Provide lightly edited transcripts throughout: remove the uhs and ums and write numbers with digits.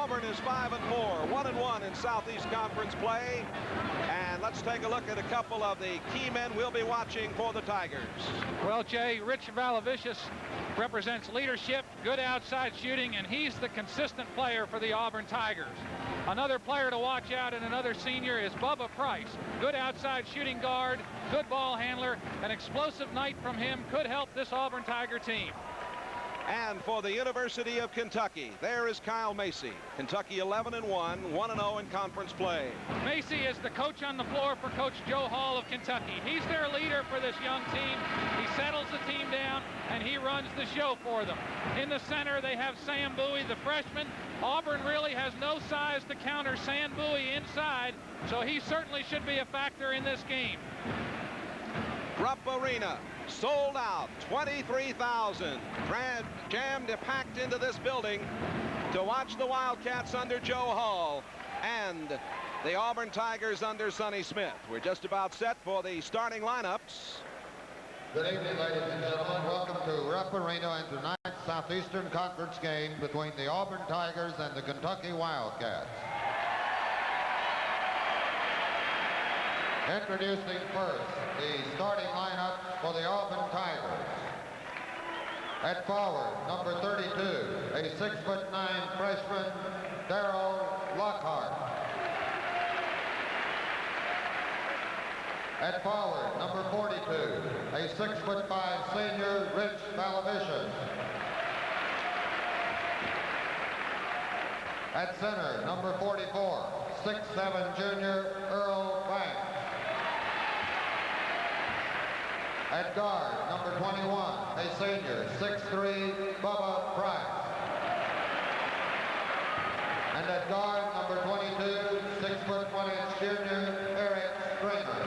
Auburn is 5-4, 1-1 in Southeast Conference play. And let's take a look at a couple of the key men we'll be watching for the Tigers. Well, Jay, Rich Valavicius represents leadership, good outside shooting, and he's the consistent player for the Auburn Tigers. Another player to watch out and another senior is Bubba Price. Good outside shooting guard, good ball handler. An explosive night from him could help this Auburn Tiger team. And for the University of Kentucky, there is Kyle Macy. Kentucky 11-1, 1-0 in conference play. Macy is the coach on the floor for Coach Joe Hall of Kentucky. He's their leader for this young team. He settles the team down, and he runs the show for them. In the center, they have Sam Bowie, the freshman. Auburn really has no size to counter Sam Bowie inside, so he certainly should be a factor in this game. Rupp Arena, sold out, 23,000, jammed and packed into this building to watch the Wildcats under Joe Hall and the Auburn Tigers under Sonny Smith. We're just about set for the starting lineups. Good evening, ladies and gentlemen. Welcome to Rupp Arena and tonight's Southeastern Conference game between the Auburn Tigers and the Kentucky Wildcats. Introducing first the starting lineup for the Auburn Tigers. At forward, number 32, a 6'9" freshman, Darrell Lockhart. At forward, number 42, a 6'5" senior, Rich Valavicius. At center, number 44, 6'7" junior, Earl Banks. At guard, number 21, a senior, 6'3", Bubba Price. And at guard, number 22, 6'1" junior, Eric Stringer.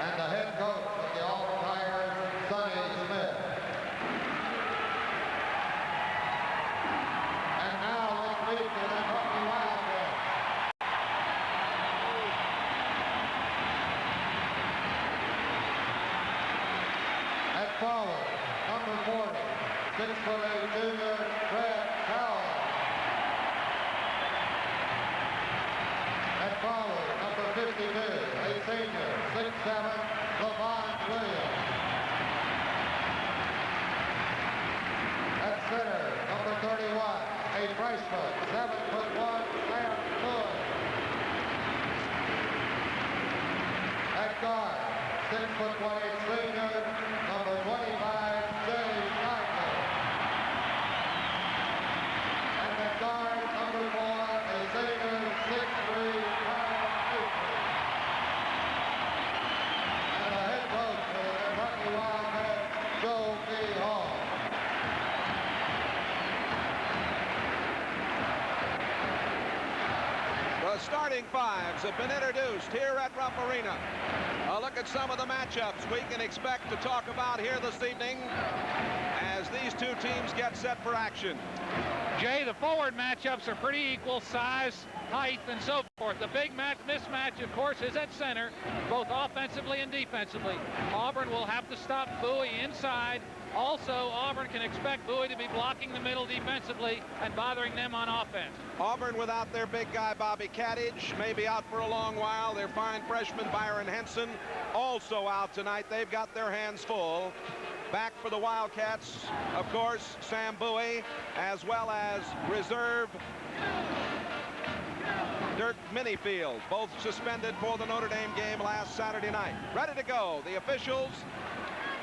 And the head coach of the Auburn Tigers, Sonny Smith. And now let's meet the Kentucky Wildcats. At forward, number 40, 6'8" junior, Fred Powell. At forward, number 52, a senior, 6'7", LaVon Williams. At center, number 31, a freshman, 7'1", Sam Bowie. At guard, 6'1" senior, number 25, Jay Knightley. And at guard, number 4, a senior, 6'3", Kyle Macy. And the head coach for the Kentucky Wildcats, Joe B. Hall. The starting fives have been introduced here at Rupp Arena. A look at some of the matchups we can expect to talk about here this evening as these two teams get set for action. Jay, the forward matchups are pretty equal, size, height, and so forth. The big mismatch, of course, is at center, both offensively and defensively. Auburn will have to stop Bowie inside. Also, Auburn can expect Bowie to be blocking the middle defensively and bothering them on offense. Auburn without their big guy, Bobby Kadich, may be out for a long while. Their fine freshman, Byron Henson, also out tonight. They've got their hands full. Back for the Wildcats, of course, Sam Bowie, as well as reserve Dirk Minifield, both suspended for the Notre Dame game last Saturday night. Ready to go. The officials,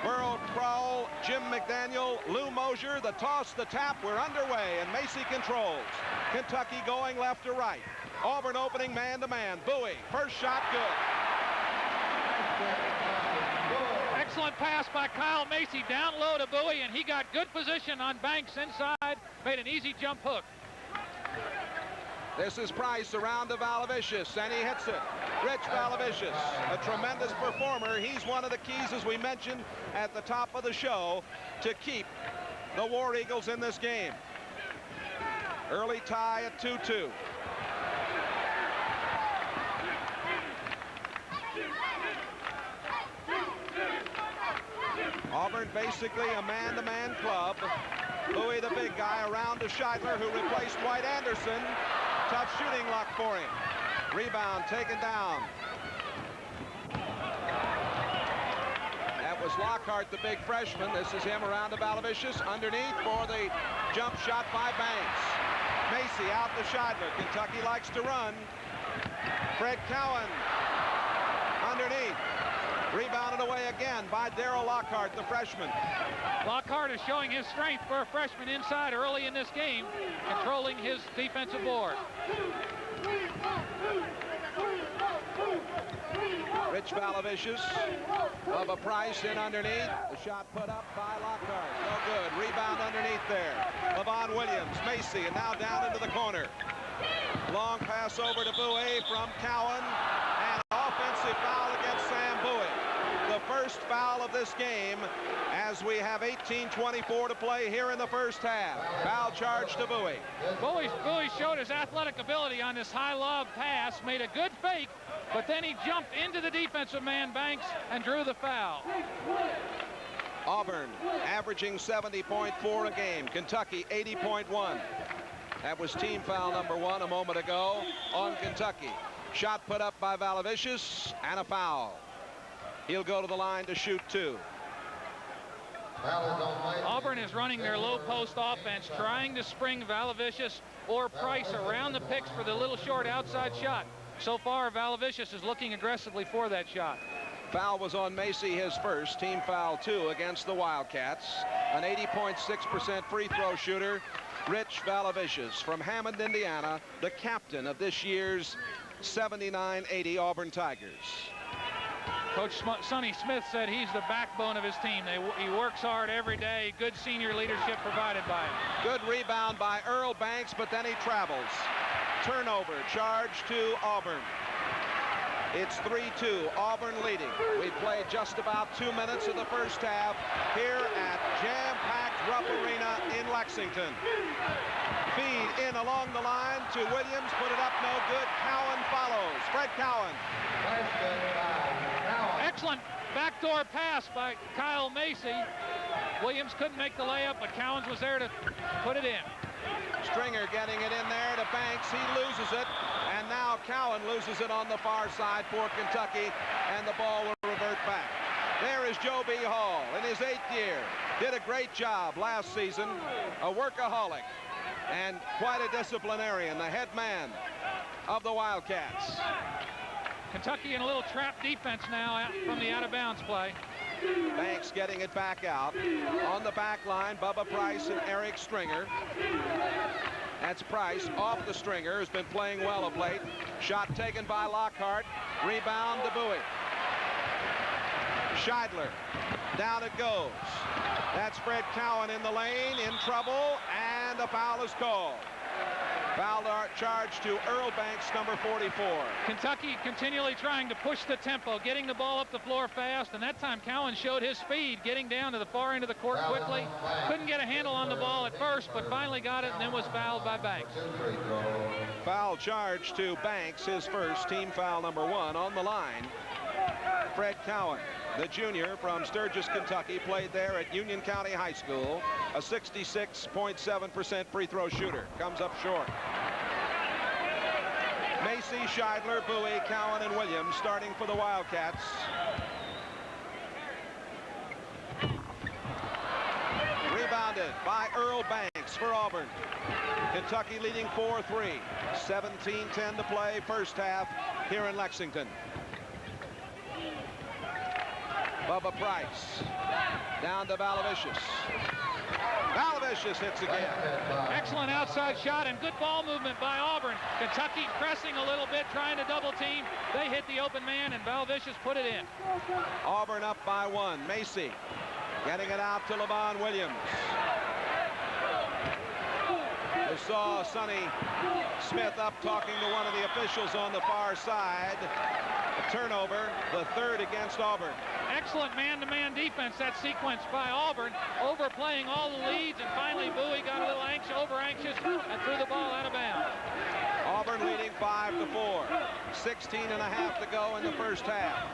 Burrow Crowell, Jim McDaniel, Lou Mosier, the toss, the tap, we're underway, and Macy controls. Kentucky going left to right. Auburn opening man-to-man. Bowie, first shot, good. Excellent pass by Kyle Macy down low to Bowie, and he got good position on Banks inside, made an easy jump hook. This is Price around to Valavicius, and he hits it. Rich Valavicius, a tremendous performer. He's one of the keys, as we mentioned at the top of the show, to keep the War Eagles in this game. Early tie at 2-2. Auburn basically a man-to-man club. Bowie, the big guy, around to Scheidler, who replaced Dwight Anderson. Tough shooting luck for him. Rebound taken down. That was Lockhart, the big freshman. This is him around to Valavicius. Underneath for the jump shot by Banks. Macy out to Scheidler. Kentucky likes to run. Fred Cowan underneath. Rebounded away again by Darryl Lockhart, the freshman. Lockhart is showing his strength for a freshman inside early in this game, controlling his defensive board. Rich Valavicius, Bubba Price in underneath. The shot put up by Lockhart. No good. Rebound underneath there. Levon Williams, Macy, and now down into the corner. Long pass over to Bowie from Cowan. And offensive foul against Sam Bowie. The first foul of this game as we have 18:24 to play here in the first half. Foul charge to Bowie. Bowie showed his athletic ability on this high lob pass, made a good fake, but then he jumped into the defensive man, Banks, and drew the foul. Auburn averaging 70.4 a game. Kentucky 80.1. That was team foul number 1 a moment ago on Kentucky. Shot put up by Valavicius and a foul. He'll go to the line to shoot 2. Auburn is running their low post offense, trying to spring Valavicius or Price around the picks for the little short outside shot. So far, Valavicius is looking aggressively for that shot. Foul was on Macy, his first, team foul 2 against the Wildcats. An 80.6% free throw shooter, Rich Valavicius from Hammond, Indiana, the captain of this year's 79-80 Auburn Tigers. Coach Sonny Smith said he's the backbone of his team. He works hard every day. Good senior leadership provided by him. Good rebound by Earl Banks, but then he travels. Turnover, charge to Auburn. It's 3-2, Auburn leading. We played just about 2 minutes of the first half here at jam-packed Rupp Arena in Lexington. Feed in along the line to Williams, put it up, no good. Cowan follows. Fred Cowan. Excellent backdoor pass by Kyle Macy. Williams couldn't make the layup, but Cowens was there to put it in. Stringer getting it in there to Banks. He loses it, and now Cowan loses it on the far side for Kentucky, and the ball will revert back. There is Joe B. Hall in his 8th year. Did a great job last season, a workaholic, and quite a disciplinarian, the head man of the Wildcats. Kentucky in a little trap defense now from the out-of-bounds play. Banks getting it back out. On the back line, Bubba Price and Eric Stringer. That's Price off the Stringer, who's been playing well of late. Shot taken by Lockhart. Rebound to Bowie. Scheidler. Down it goes. That's Fred Cowan in the lane, in trouble, and a foul is called. Foul charge to Earl Banks, number 44. Kentucky continually trying to push the tempo, getting the ball up the floor fast, and that time Cowan showed his speed, getting down to the far end of the court quickly. Couldn't get a handle on the ball at first, but finally got it and then was fouled by Banks. Foul charge to Banks, his first, team foul number 1 on the line. Fred Cowan, the junior from Sturgis, Kentucky, played there at Union County High School. A 66.7% free throw shooter. Comes up short. Macy, Scheidler, Bowie, Cowan, and Williams starting for the Wildcats. Rebounded by Earl Banks for Auburn. Kentucky leading 4-3. 17-10 to play first half here in Lexington. Bubba Price down to Valavicius. Valavicius hits again. Excellent outside shot and good ball movement by Auburn. Kentucky pressing a little bit, trying to double team. They hit the open man and Valavicius put it in. Auburn up by 1. Macy getting it out to Levon Williams. We saw Sonny Smith up talking to one of the officials on the far side. A turnover, the 3rd against Auburn. Excellent man-to-man defense, that sequence by Auburn, overplaying all the leads, and finally Bowie got a little over-anxious and threw the ball out of bounds. Auburn leading 5-4. 16.5 to go in the first half.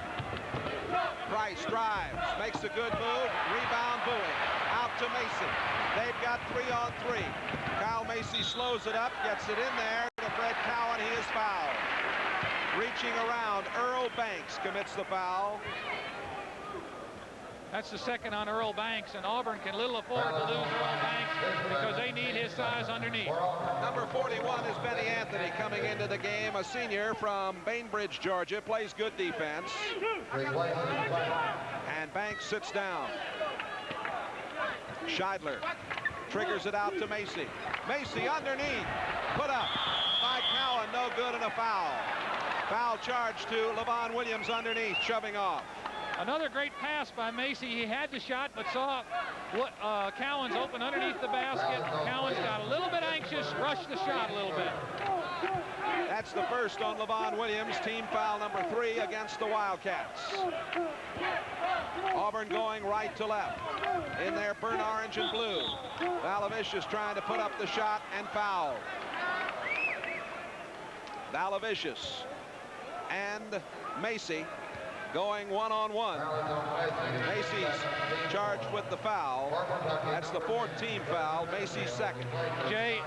Price drives, makes a good move, rebound Bowie. Out to Macy. They've got 3-on-3. Kyle Macy slows it up, gets it in there to Fred Cowan. He is fouled. Reaching around, Earl Banks commits the foul. That's the second on Earl Banks, and Auburn can little afford to lose Earl Banks because they need his size underneath. Number 41 is Benny Anthony coming into the game, a senior from Bainbridge, Georgia, plays good defense. And Banks sits down. Scheidler triggers it out to Macy. Macy underneath, put up by Cowan, no good, and a foul. Foul charge to LeVon Williams underneath, shoving off. Another great pass by Macy. He had the shot, but saw what Cowan's open underneath the basket. Cowan's got a little bit anxious, rushed the shot a little bit. That's the first on LeVon Williams, team foul number 3 against the Wildcats. Auburn going right to left. In there, burnt orange and blue. Valavicius trying to put up the shot and foul. Valavicius and Macy going one-on-one. Macy's charged with the foul. That's the 4th team foul. Macy's second. Jay,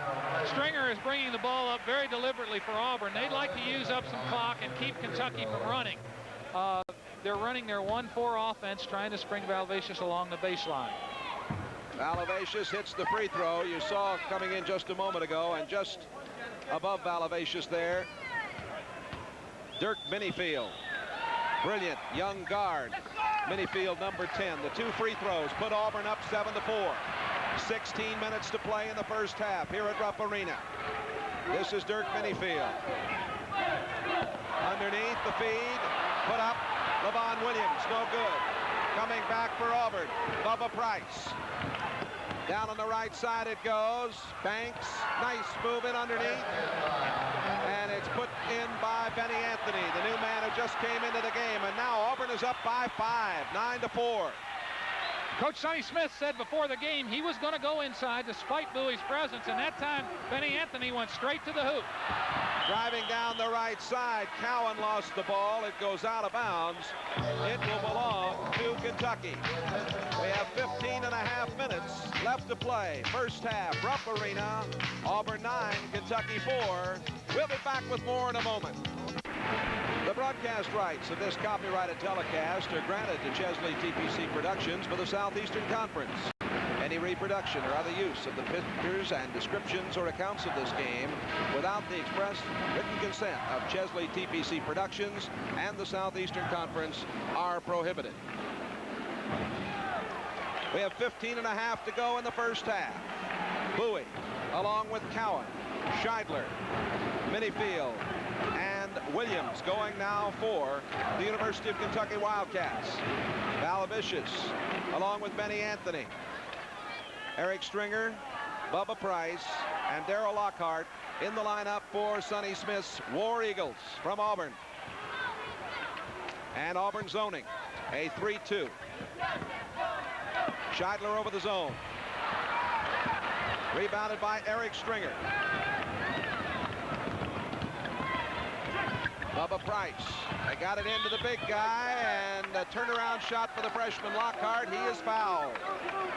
Stringer is bringing the ball up very deliberately for Auburn. They'd like to use up some clock and keep Kentucky from running. They're running their 1-4 offense, trying to spring Valavicius along the baseline. Valavicius hits the free throw. You saw coming in just a moment ago, and just above Valavicius there, Dirk Minifield. Brilliant young guard. Minifield number 10. The 2 free throws put Auburn up 7-4. 16 minutes to play in the first half here at Rupp Arena. This is Dirk Minifield. Underneath the feed, put up LeVon Williams, no good. Coming back for Auburn, Bubba Price. Down on the right side it goes. Banks, nice move in underneath. And it's put in by Benny Anthony, the new man who just came into the game. And now Auburn is up by 5, 9-4. Coach Sonny Smith said before the game he was going to go inside despite Bowie's presence, and that time Benny Anthony went straight to the hoop. Driving down the right side, Cowan lost the ball. It goes out of bounds. It will belong to Kentucky. We have 15 and a half minutes left to play. First half, Rupp Arena, Auburn 9, Kentucky 4. We'll be back with more in a moment. The broadcast rights of this copyrighted telecast are granted to Chesley TPC Productions for the Southeastern Conference. Any reproduction or other use of the pictures and descriptions or accounts of this game without the express written consent of Chesley TPC Productions and the Southeastern Conference are prohibited. We have 15 and a half to go in the first half. Bowie, along with Cowan, Scheidler, Minifield, and Williams going now for the University of Kentucky Wildcats. Valavicius, along with Benny Anthony, Eric Stringer, Bubba Price, and Darrell Lockhart in the lineup for Sonny Smith's War Eagles from Auburn. And Auburn zoning, a 3-2. Scheidler over the zone. Rebounded by Eric Stringer. Bubba Price. They got it into the big guy, and a turnaround shot for the freshman Lockhart. He is fouled.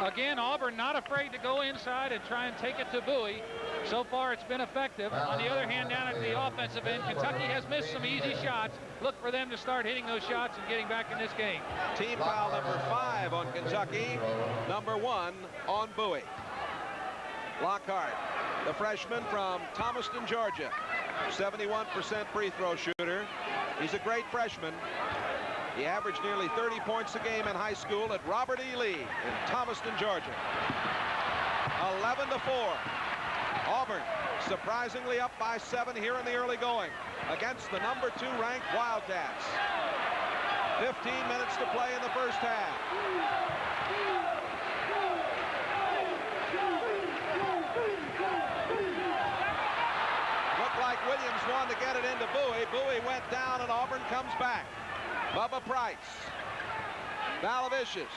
Again, Auburn not afraid to go inside and try and take it to Bowie. So far, it's been effective. On the other hand, down at the offensive end, Kentucky has missed some easy shots. Look for them to start hitting those shots and getting back in this game. Team foul number 5 on Kentucky, number 1 on Bowie. Lockhart, the freshman from Thomaston, Georgia. 71% free throw shooter. He's a great freshman. He averaged nearly 30 points a game in high school at Robert E. Lee in Thomaston, Georgia. 11-4. Auburn surprisingly up by 7 here in the early going against the number 2 ranked Wildcats. 15 minutes to play in the first half. Like Williams wanted to get it into Bowie. Bowie went down and Auburn comes back. Bubba Price. Valavicius.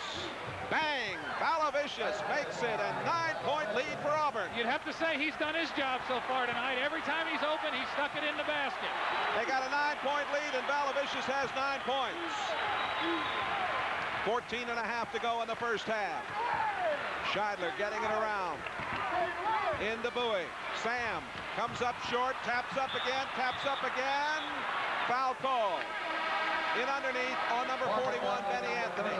Bang! Valavicius makes it a 9-point lead for Auburn. You'd have to say he's done his job so far tonight. Every time he's open, he's stuck it in the basket. They got a 9-point lead and Valavicius has 9 points. 14 and a half to go in the first half. Scheidler getting it around. Into Bowie. Sam comes up short, taps up again. Foul call. In underneath on number 41, Benny Anthony.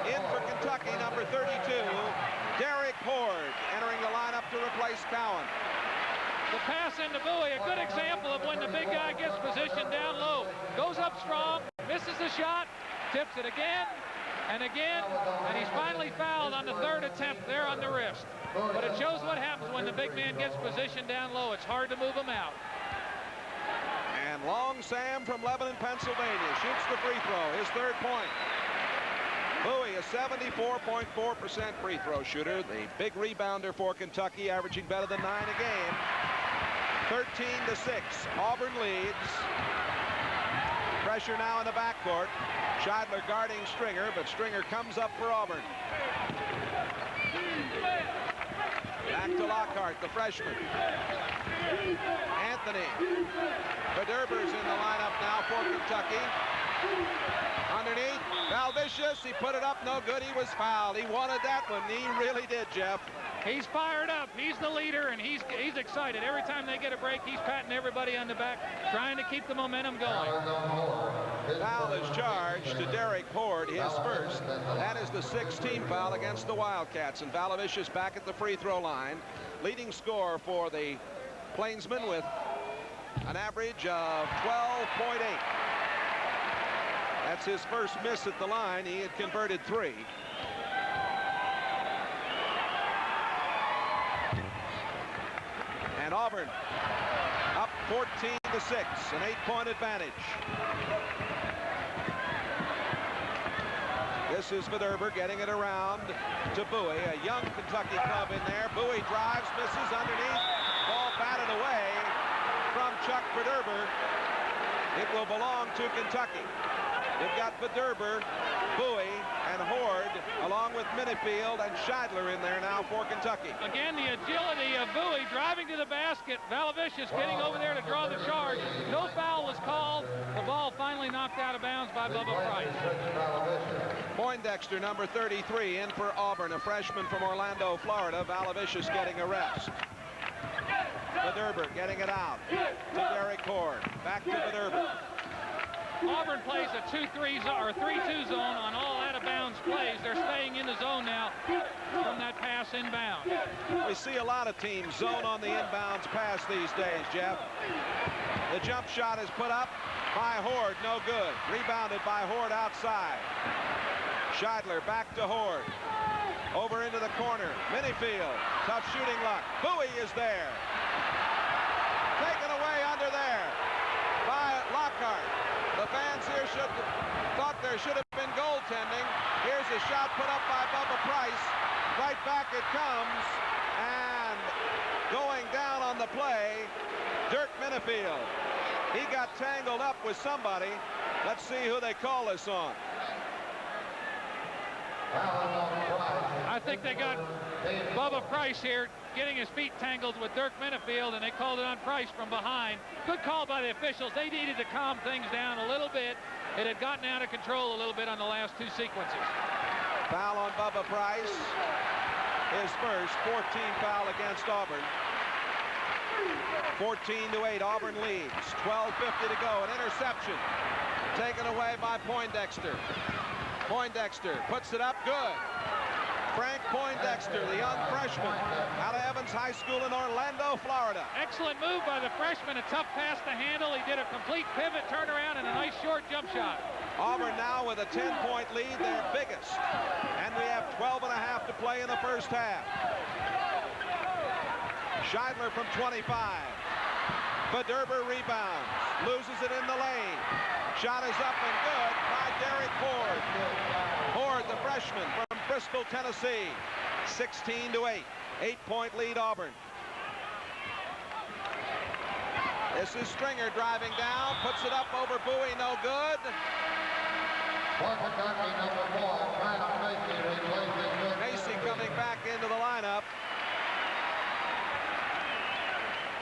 In for Kentucky, number 32, Derek Horde, entering the lineup to replace Cowan. The pass into Bowie, a good example of when the big guy gets positioned down low. Goes up strong, misses the shot, tips it again and again, and he's finally fouled on the third attempt there on the wrist. But it shows what happens when the big man gets positioned down low. It's hard to move him out. And Long Sam from Lebanon, Pennsylvania, shoots the free throw, his third point. Bowie, a 74.4% free throw shooter, the big rebounder for Kentucky, averaging better than 9 a game. 13-6, Auburn leads. Pressure now in the backcourt. Scheidler guarding Stringer, but Stringer comes up for Auburn. Back to Lockhart, the freshman. Anthony. Badurber's in the lineup now for Kentucky. Underneath, Valvicius, he put it up, no good, he was fouled. He wanted that one, he really did, Jeff. He's fired up, he's the leader, and he's excited. Every time they get a break, he's patting everybody on the back, trying to keep the momentum going. Foul is charged to Derek Horde, his first. That is the 6th team foul against the Wildcats, and Valvicius back at the free throw line. Leading scorer for the Plainsmen with an average of 12.8. That's his first miss at the line. He had converted 3. And Auburn up 14-6, an 8-point advantage. This is Badurber getting it around to Bowie, a young Kentucky club in there. Bowie drives, misses underneath, ball batted away from Chuck Badurber. It will belong to Kentucky. You've got Badurber, Bowie, and Horde, along with Minifield and Scheidler in there now for Kentucky. Again, the agility of Bowie driving to the basket. Valvicius getting over there to draw the charge. No foul was called. The ball finally knocked out of bounds by Bubba Price. Poindexter, number 33, in for Auburn, a freshman from Orlando, Florida. Valvicius getting a rest. Badurber getting it out to Derek Horde. Back to Badurber. Auburn plays a 2-3 or 3-2 zone on all out-of-bounds plays. They're staying in the zone now from that pass inbound. We see a lot of teams zone on the inbounds pass these days, Jeff. The jump shot is put up by Horde, no good. Rebounded by Horde outside. Scheidler back to Horde. Over into the corner. Minifield, tough shooting luck. Bowie is there. Taken away under there by Lockhart. The fans here thought there should have been goaltending. Here's a shot put up by Bubba Price. Right back it comes. And going down on the play, Dirk Minifield. He got tangled up with somebody. Let's see who they call this on. I think they got Bubba Price here getting his feet tangled with Dirk Minifield, and they called it on Price from behind. Good call by the officials. They needed to calm things down a little bit. It had gotten out of control a little bit on the last 2 sequences. Foul on Bubba Price. His first 14 foul against Auburn. 14-8, Auburn leads. 12:50 to go. An interception taken away by Poindexter. Poindexter puts it up, good. Frank Poindexter, the young freshman out of Evans High School in Orlando, Florida. Excellent move by the freshman, a tough pass to handle. He did a complete pivot turnaround and a nice short jump shot. Auburn now with a 10-point lead, their biggest. And we have 12 and a half to play in the first half. Scheidler from 25. Badurber rebounds, loses it in the lane. Shot is up and good by Derek Horde. Horde, the freshman from Bristol, Tennessee. 16-8, 8-point lead Auburn. This is Stringer driving down, puts it up over Bowie, no good. Macy coming back into the lineup.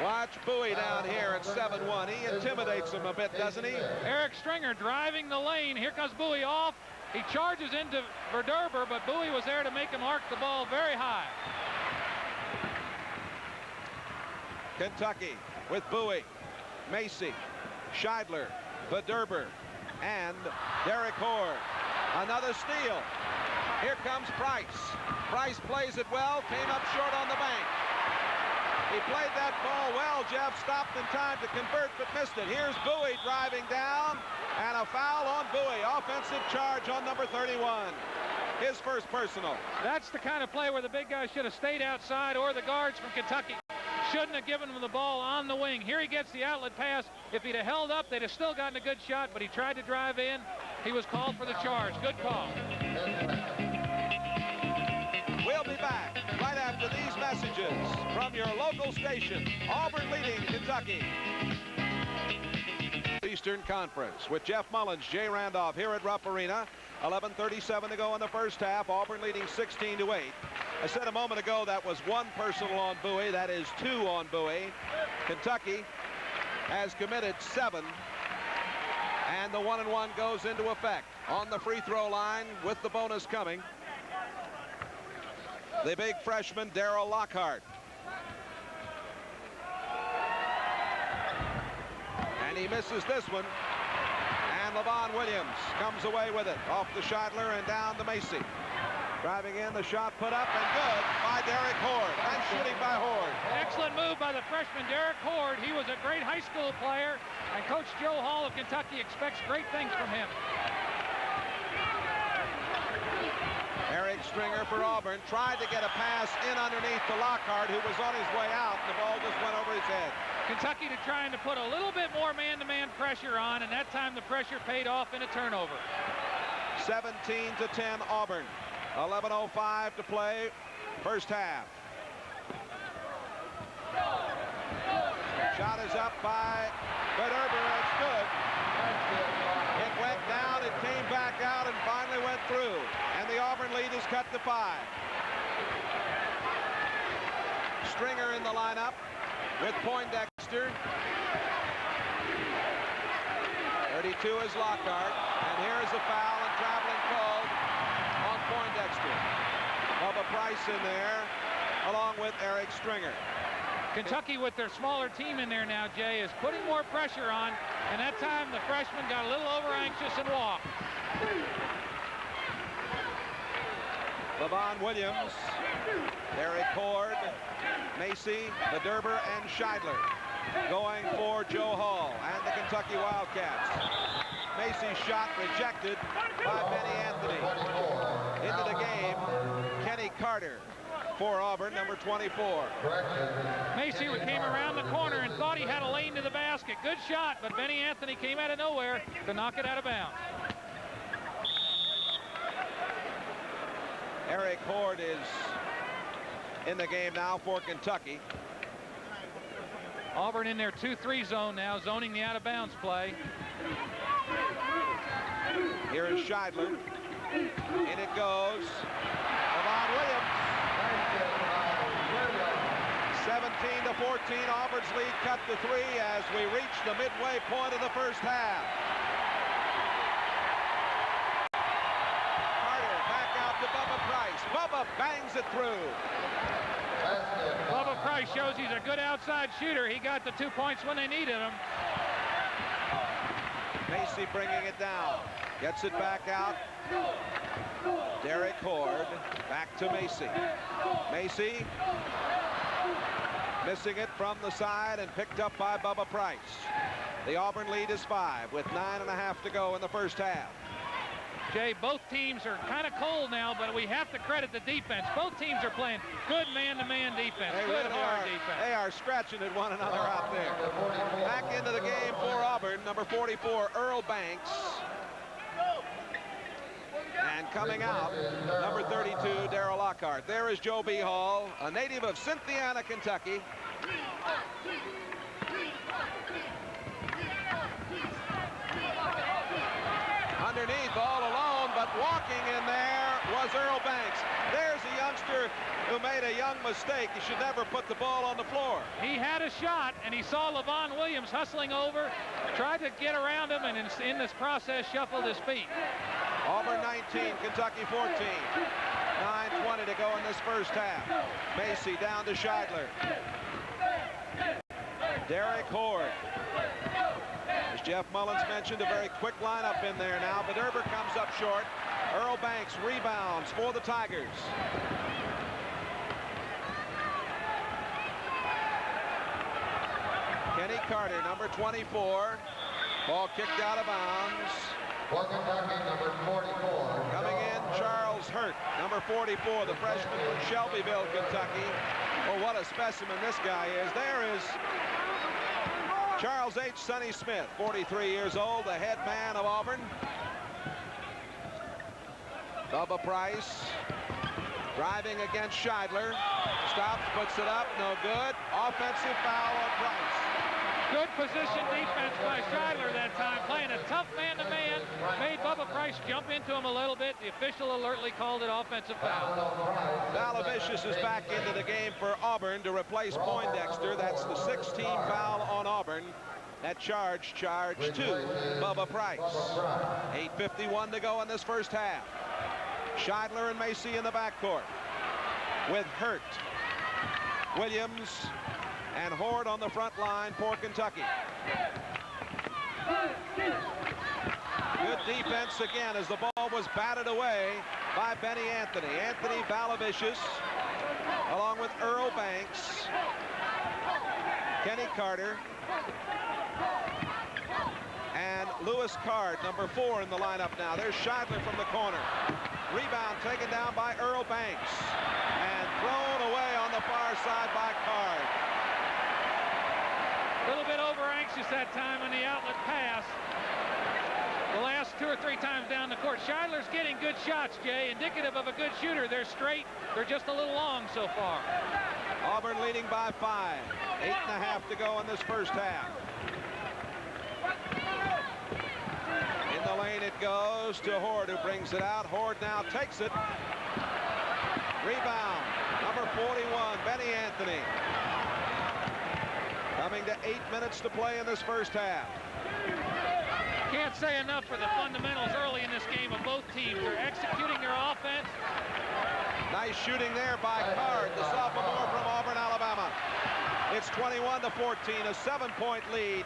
Watch Bowie down here at 7-1. He intimidates him a bit, doesn't he? Eric Stringer driving the lane. Here comes Bowie off. He charges into Verderber, but Bowie was there to make him arc the ball very high. Kentucky with Bowie, Macy, Scheidler, Verderber, and Derek Horde. Another steal. Here comes Price. Price plays it well, came up short on the bank. He played that ball well. Jeff stopped in time to convert, but missed it. Here's Bowie driving down, and a foul on Bowie. Offensive charge on number 31. His first personal. That's the kind of play where the big guy should have stayed outside, or the guards from Kentucky shouldn't have given him the ball on the wing. Here he gets the outlet pass. If he'd have held up, they'd have still gotten a good shot, but he tried to drive in. He was called for the charge. Good call. We'll be back right after these messages from your local station. Auburn leading Kentucky. Eastern Conference with Jeff Mullins, Jay Randolph here at Rupp Arena. 11:37 to go in the first half. Auburn leading 16-8. I said a moment ago that was one personal on Bowie. That is two on Bowie. Kentucky has committed 7. And the 1-and-1 goes into effect on the free throw line with the bonus coming. The big freshman, Darryl Lockhart. And he misses this one. And Levon Williams comes away with it off the Scheidler and down to Macy. Driving in, the shot put up and good by Derek Horde. Nice shooting by Horde. Excellent move by the freshman Derek Horde. He was a great high school player, and Coach Joe Hall of Kentucky expects great things from him. Eric Stringer for Auburn tried to get a pass in underneath to Lockhart, who was on his way out. The ball just went over his head. Kentucky trying to put a little bit more man-to-man pressure on, and that time the pressure paid off in a turnover. 17-10 Auburn. 11:05 to play, first half. Shot is up by Verderber. It's good. It went down, it came back out, and finally went through. And the Auburn lead is cut to 5. Stringer in the lineup with Poindexter. 32 is Lockhart. And here is a foul and traveling called on Poindexter. Bubba Price in there, along with Eric Stringer. Kentucky, with their smaller team in there now, Jay, is putting more pressure on, and that time the freshman got a little over-anxious and walked. Levon Williams, Derek Horde, Macy, Verderber, and Scheidler going for Joe Hall and the Kentucky Wildcats. Macy's shot rejected by Benny Anthony. Into the game, Kenny Carter for Auburn, number 24. Macy came around the corner and thought he had a lane to the basket. Good shot, but Benny Anthony came out of nowhere to knock it out of bounds. Eric Horde is in the game now for Kentucky. Auburn in their 2-3 zone now, zoning the out-of-bounds play. Here is Scheidler. In it goes. Levon Williams. 17-14, Auburn's lead cut to 3 as we reach the midway point of the first half. Carter back out to Bubba Price. Bubba bangs it through. Bubba Price shows he's a good outside shooter. He got the 2 points when they needed him. Macy bringing it down. Gets it back out. Derek Horde back to Macy. Macy missing it from the side and picked up by Bubba Price. The Auburn lead is 5 with 9.5 to go in the first half. Jay, both teams are kind of cold now, but we have to credit the defense. Both teams are playing good man-to-man defense, good hard defense. They are scratching at one another out there. Back into the game for Auburn, number 44, Earl Banks. And coming out, number 32, Darryl Lockhart. There is Joe B. Hall, a native of Cynthiana, Kentucky. Underneath, all alone, but walking in there was Earl Banks. There's a youngster who made a young mistake. He should never put the ball on the floor. He had a shot, and he saw Levon Williams hustling over, tried to get around him, and in this process, shuffled his feet. Auburn 19, Kentucky 14. 9:20 to go in this first half. Macy down to Scheidler. Derek Horde. As Jeff Mullins mentioned, a very quick lineup in there now, but Erber comes up short. Earl Banks rebounds for the Tigers. Kenny Carter, number 24. Ball kicked out of bounds. For Kentucky, number 44. Coming in, Charles Hurt, number 44, the freshman from Shelbyville, Kentucky. Well, what a specimen this guy is. There is Charles H. Sonny Smith, 43 years old, the head man of Auburn. Bubba Price driving against Scheidler. Stops, puts it up, no good. Offensive foul on Price. Good position defense by Scheidler that time, playing a tough man-to-man. Made Bubba Price jump into him a little bit. The official alertly called it offensive foul. Valavicius is back into the game for Auburn to replace Poindexter. That's the 16th foul on Auburn. That charge to Bubba Price. 8:51 to go in this first half. Scheidler and Macy in the backcourt with Hurt, Williams, and Horde on the front line for Kentucky. Good defense again as the ball was batted away by Benny Anthony. Anthony Valavicius, along with Earl Banks, Kenny Carter, and Lewis Card, number 4 in the lineup now. There's Scheidler from the corner. Rebound taken down by Earl Banks and thrown away on the far side by Card. A little bit over anxious that time on the outlet pass. The last 2 or 3 times down the court. Scheidler's getting good shots, Jay, indicative of a good shooter. They're straight. They're just a little long so far. Auburn leading by 5. 8.5 to go in this first half. In the lane it goes to Horde, who brings it out. Horde now takes it. Rebound, number 41, Benny Anthony. Coming to 8 minutes to play in this first half. Can't say enough for the fundamentals early in this game of both teams. They're executing their offense. Nice shooting there by Card, the sophomore from Auburn, Alabama. It's 21-14, a 7-point lead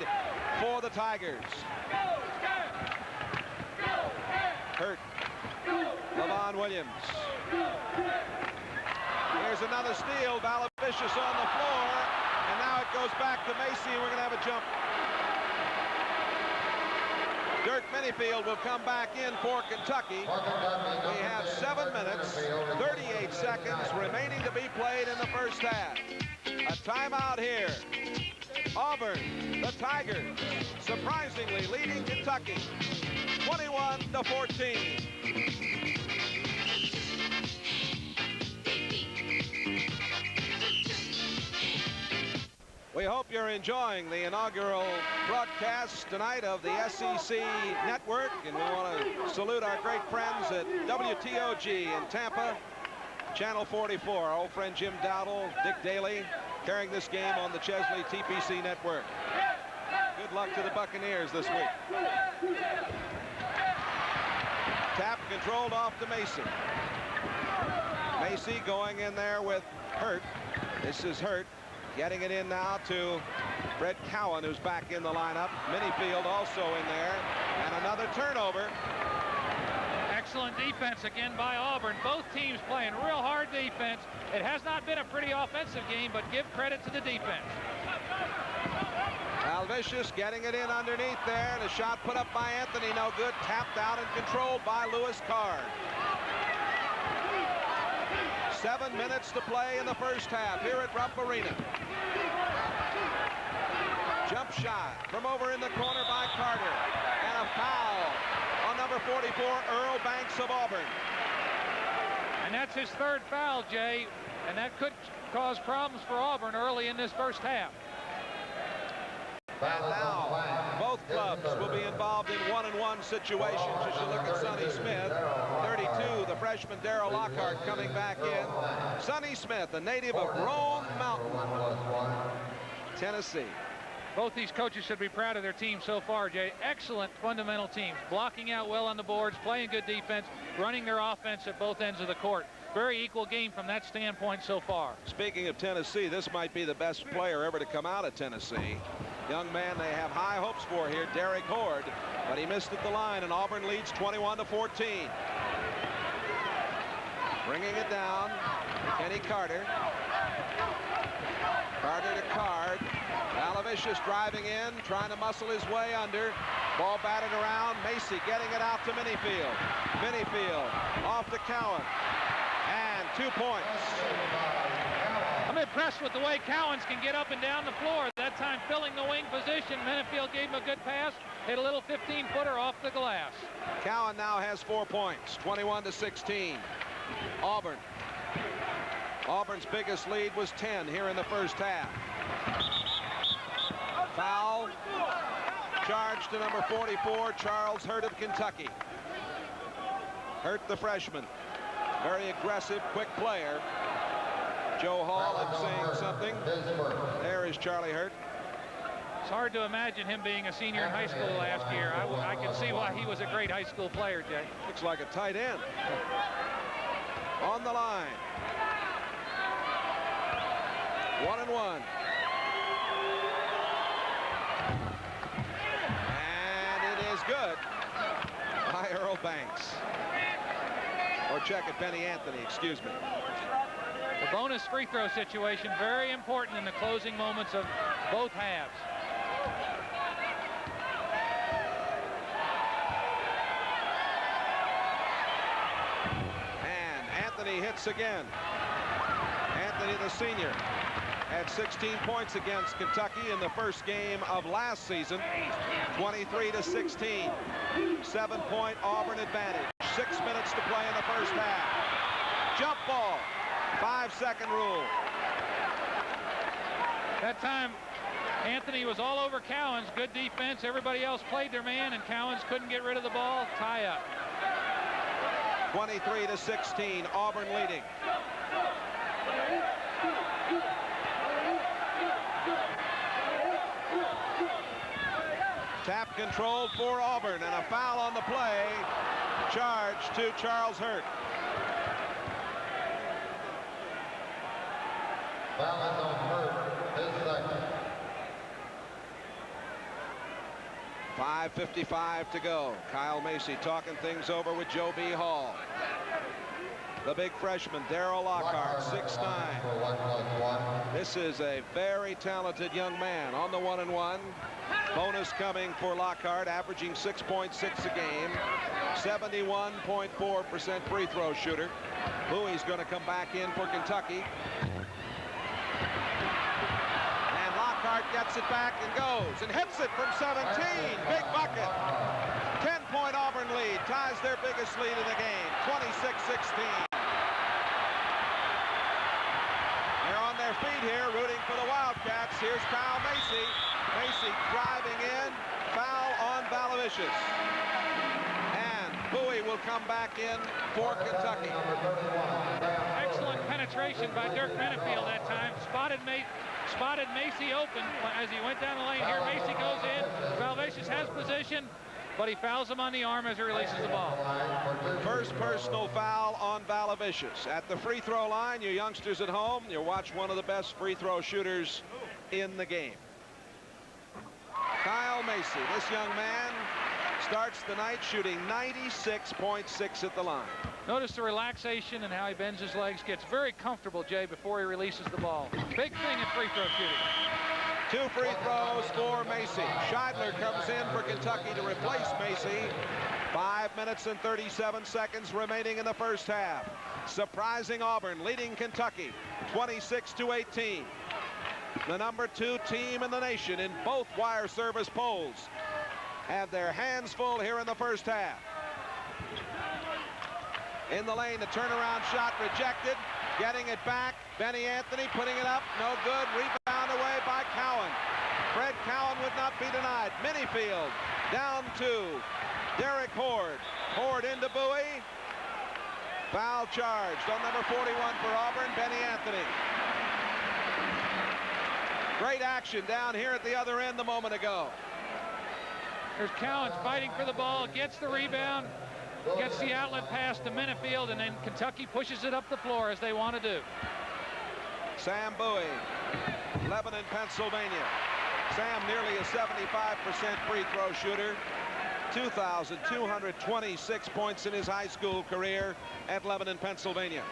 for the Tigers. Hurt. Levon Williams. Here's another steal. Valavicius on the floor. And now it goes back to Macy. We're going to have a jump. Dirk Minifield will come back in for Kentucky. We have 7 minutes, 38 seconds remaining to be played in the first half. A timeout here. Auburn, the Tigers, surprisingly leading Kentucky 21-14. We hope you're enjoying the inaugural broadcast tonight of the SEC Network, and we want to salute our great friends at WTOG in Tampa, Channel 44. Our old friend Jim Dowdle, Dick Daly, carrying this game on the Chesley TPC Network. Good luck to the Buccaneers this week. Tap controlled off to Macy. Macy going in there with Hurt. This is Hurt. Getting it in now to Brett Cowan, who's back in the lineup. Minifield also in there. And another turnover. Excellent defense again by Auburn. Both teams playing real hard defense. It has not been a pretty offensive game, but give credit to the defense. Valavicius getting it in underneath there. And a shot put up by Anthony, no good. Tapped out and controlled by Lewis Card. 7 minutes to play in the first half here at Rupp Arena. Jump shot from over in the corner by Carter. And a foul on number 44, Earl Banks of Auburn. And that's his 3rd foul, Jay. And that could cause problems for Auburn early in this first half. And now, both clubs will be involved in 1-on-1 situations. As you look at Sonny Smith, 32, the freshman Darrell Lockhart coming back in. Sonny Smith, a native of Rome Mountain, Tennessee. Both these coaches should be proud of their team so far, Jay. Excellent fundamental teams, blocking out well on the boards, playing good defense, running their offense at both ends of the court. Very equal game from that standpoint so far. Speaking of Tennessee, this might be the best player ever to come out of Tennessee. Young man they have high hopes for here, Derek Horde, but he missed at the line, and Auburn leads 21-14. Bringing it down, Kenny Carter. Carter to Card. Valavicius driving in, trying to muscle his way under. Ball batted around. Macy getting it out to Minifield. Minifield off to Cowan. And 2 points. I'm impressed with the way Cowens can get up and down the floor. That time filling the wing position. Minifield gave him a good pass. Hit a little 15-footer off the glass. Cowan now has 4 points. 21-16. Auburn. Auburn's biggest lead was 10 here in the first half. Foul. Charge to number 44, Charles Hurt of Kentucky. Hurt, the freshman. Very aggressive, quick player. Joe Hall is saying something. There is Charlie Hurt. It's hard to imagine him being a senior in high school last year. I can see why he was a great high school player, Jay. Looks like a tight end. On the line. 1-1. And it is good by Earl Banks. Or check it, Benny Anthony, excuse me. The bonus free throw situation, very important in the closing moments of both halves. And Anthony hits again. Anthony, the senior, had 16 points against Kentucky in the first game of last season. 23-16. 7-point Auburn advantage. 6 minutes to play in the first half. Jump ball. 5-second rule. That time, Anthony was all over Cowens. Good defense. Everybody else played their man, and Cowens couldn't get rid of the ball. Tie up. 23-16. Auburn leading. Tap controlled for Auburn, and a foul on the play. Charge to Charles Hurt. Foul is on Hurt, his second. 5:55 to go. Kyle Macy talking things over with Joe B. Hall. The big freshman, Darryl Lockhart, 6'9". This is a very talented young man on the 1-1. Bonus coming for Lockhart, averaging 6.6 a game. 71.4% free throw shooter. Bowie's going to come back in for Kentucky. And Lockhart gets it back and goes and hits it from 17. Big bucket. 10-point Auburn lead, ties their biggest lead in the game, 26-16. They're on their feet here, rooting for the Wildcats. Here's Kyle Macy. Macy driving in, foul on Valavicius. And Bowie will come back in for Kentucky. Excellent penetration by Dirk Minifield that time. Spotted Macy open as he went down the lane. Here Macy goes in. Valavicius has position, but he fouls him on the arm as he releases the ball. First personal foul on Valavicius. At the free throw line, you youngsters at home, you'll watch one of the best free throw shooters in the game. Kyle Macy, this young man, starts the night shooting 96.6 at the line. Notice the relaxation and how he bends his legs, gets very comfortable, Jay, before he releases the ball. Big thing in free throw shooting. 2 free throws for Macy. Scheidler comes in for Kentucky to replace Macy. 5 minutes and 37 seconds remaining in the first half. Surprising Auburn, leading Kentucky 26-18. The number 2 team in the nation in both wire service polls have their hands full here in the first half. In the lane, the turnaround shot rejected. Getting it back, Benny Anthony putting it up, no good. Rebound away by Cowan. Fred Cowan would not be denied. Minifield down to Derek Horde. Horde into Bowie. Foul charged on number 41 for Auburn, Benny Anthony. Great action down here at the other end a moment ago. There's Cowens fighting for the ball, gets the rebound, gets the outlet pass to Minifield, and then Kentucky pushes it up the floor as they want to do. Sam Bowie, Lebanon, Pennsylvania. Sam nearly a 75% free throw shooter. 2,226 points in his high school career at Lebanon, Pennsylvania.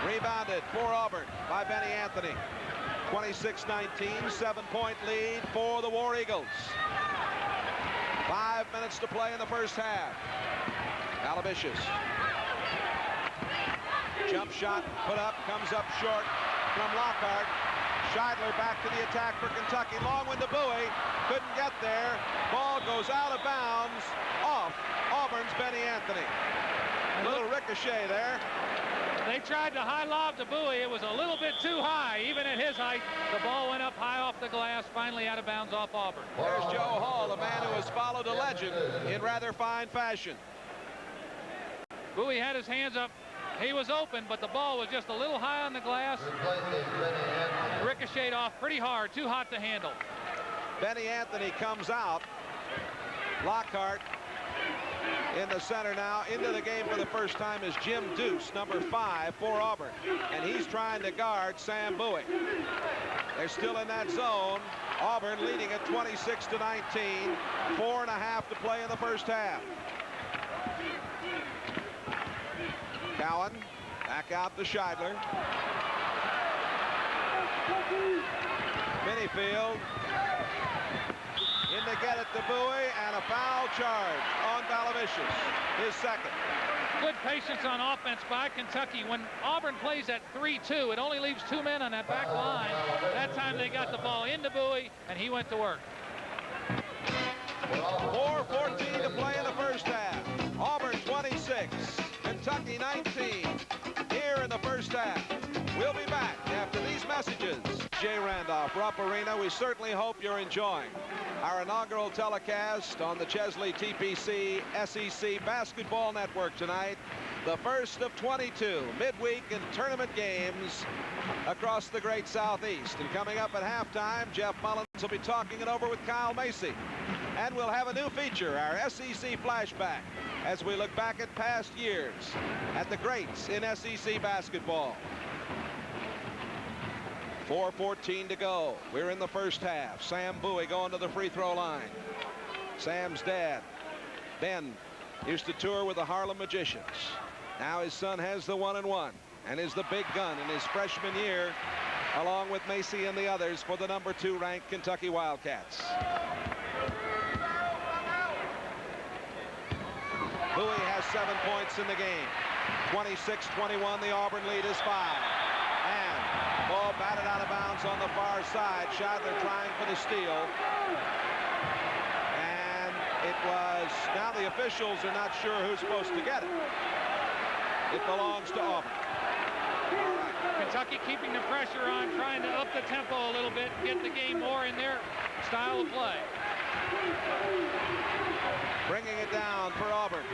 Rebounded for Auburn by Benny Anthony. 26-19, 7-point lead for the War Eagles. 5 minutes to play in the first half. Alabicious. Jump shot put up, comes up short from Lockhart. Scheidler back to the attack for Kentucky. Long one to Bowie. Couldn't get there. Ball goes out of bounds off Auburn's Benny Anthony. A little ricochet there. They tried to high lob to Bowie. It was a little bit too high. Even at his height, the ball went up high off the glass, finally out of bounds off Auburn. There's Joe Hall, a man who has followed a legend in rather fine fashion. Bowie had his hands up. He was open, but the ball was just a little high on the glass. Ricocheted off pretty hard, too hot to handle. Benny Anthony comes out. Lockhart in the center now. Into the game for the first time is Jim Deuce, number 5 for Auburn. And he's trying to guard Sam Bowie. They're still in that zone. Auburn leading at 26-19. 4.5 to play in the first half. Cowan back out to Scheidler. Minifield in to get it to Bowie, and a foul charge on Balavicius, his second. Good patience on offense by Kentucky. When Auburn plays at 3-2, it only leaves 2 men on that back line. That time they got the ball into Bowie, and he went to work. 4:14 to play in the first half. Auburn 26, Kentucky 19 here in the first half. We'll be back after these messages. Jay Randolph, Rupp Arena. We certainly hope you're enjoying our inaugural telecast on the Chesley TPC SEC Basketball Network tonight. The first of 22 midweek and tournament games across the great Southeast. And coming up at halftime, Jeff Mullins will be talking it over with Kyle Macy. And we'll have a new feature, our SEC flashback, as we look back at past years at the greats in SEC basketball. 4:14 to go. We're in the first half. Sam Bowie going to the free throw line. Sam's dad, Ben, used to tour with the Harlem Magicians. Now his son has the 1-and-1 and is the big gun in his freshman year, along with Macy and the others for the number 2 ranked Kentucky Wildcats. Bowie has 7 points in the game. 26-21, the Auburn lead is 5. And ball batted out of bounds on the far side. Scheidler trying for the steal. And it was, now the officials are not sure who's supposed to get it. It belongs to Auburn. All right. Kentucky keeping the pressure on, trying to up the tempo a little bit, get the game more in their style of play. Bringing it down for Auburn.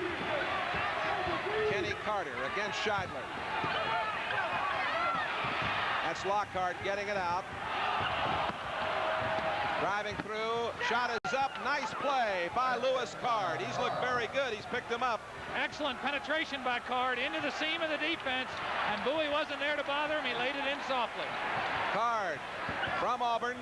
Kenny Carter against Scheidler. That's Lockhart getting it out. Driving through. Shot is up. Nice play by Lewis Card. He's looked very good. He's picked him up. Excellent penetration by Card into the seam of the defense, and Bowie wasn't there to bother him. He laid it in softly. Card from Auburn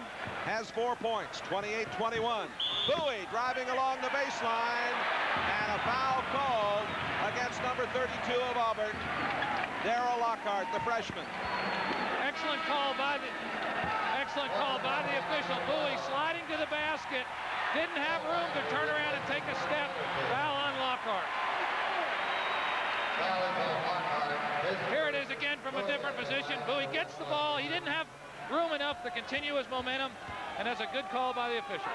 has 4 points, 28-21. Bowie driving along the baseline, and a foul called against number 32 of Auburn, Darrell Lockhart, the freshman. Excellent call by the official. Bowie sliding to the basket, didn't have room to turn around and take a step. Foul on Lockhart. Here it is again from a different position. Bowie gets the ball. He didn't have room enough to continue his momentum, and that's a good call by the official.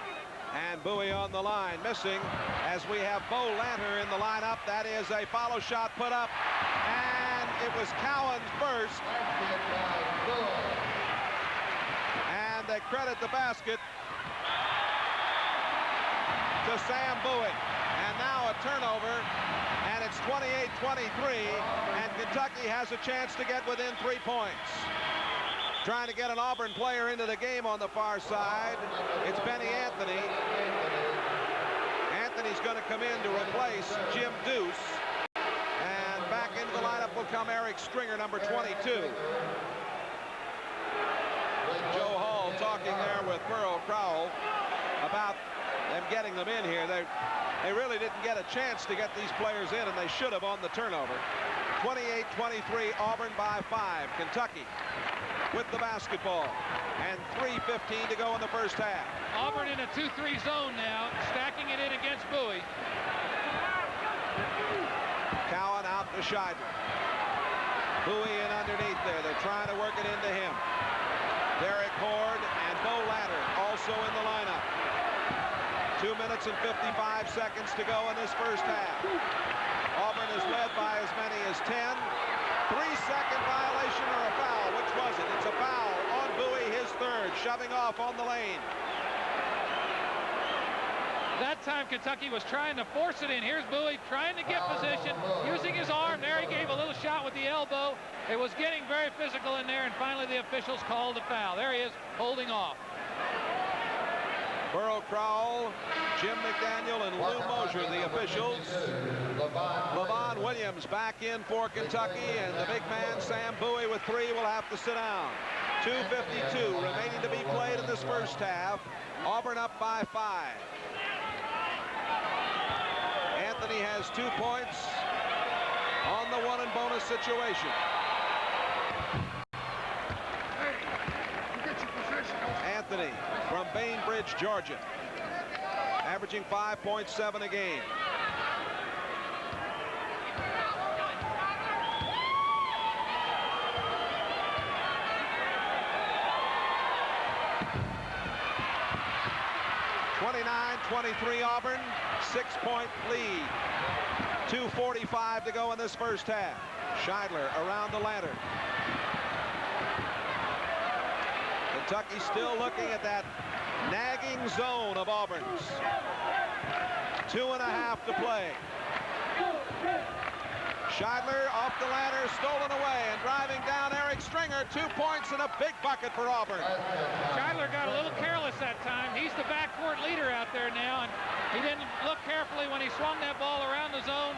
And Bowie on the line, missing, as we have Bo Lanter in the lineup. That is a follow shot put up, and it was Cowan first. And they credit the basket to Sam Bowie. And now a turnover, and it's 28-23, and Kentucky has a chance to get within 3 points. Trying to get an Auburn player into the game on the far side. It's Benny Anthony. Anthony's going to come in to replace Jim Deuce. And back into the lineup will come Eric Stringer, number 22. Joe Hall talking there with Burl Crowell about them getting them in here. They really didn't get a chance to get these players in, and they should have on the turnover. 28-23, Auburn by 5. Kentucky with the basketball, and 3:15 to go in the first half. Auburn in a 2-3 zone now, stacking it in against Bowie. Cowan out to Scheidler. Bowie in underneath there. They're trying to work it into him. Derek Hord and Bo Latter also in the lineup. 2 minutes and 55 seconds to go in this first half. Auburn is led by as many as 10. 3-second violation or a foul. Which was it? It's a foul on Bowie, his third, shoving off on the lane. That time Kentucky was trying to force it in. Here's Bowie trying to get position, using his arm. There he gave a little shot with the elbow. It was getting very physical in there, and finally the officials called a foul. There he is, holding off. Burl Crowell, Jim McDaniel, and Lou Mosier, the officials. Levon Williams back in for Kentucky, and the big man, Sam Bowie, with 3, will have to sit down. 2:52 remaining to be played in this first half. Auburn up by 5. Anthony has 2 points on the 1 and bonus situation. Anthony from Bainbridge, Georgia, averaging 5.7 a game. (29-23) Auburn, 6-point lead. 2:45 to go in this first half. Scheidler around the ladder. Kentucky still looking at that nagging zone of Auburn's. 2.5 to play. Scheidler off the ladder, stolen away, and driving down Eric Stringer. 2 points and a big bucket for Auburn. Scheidler got a little careless that time. He's the backcourt leader out there now, and he didn't look carefully when he swung that ball around the zone.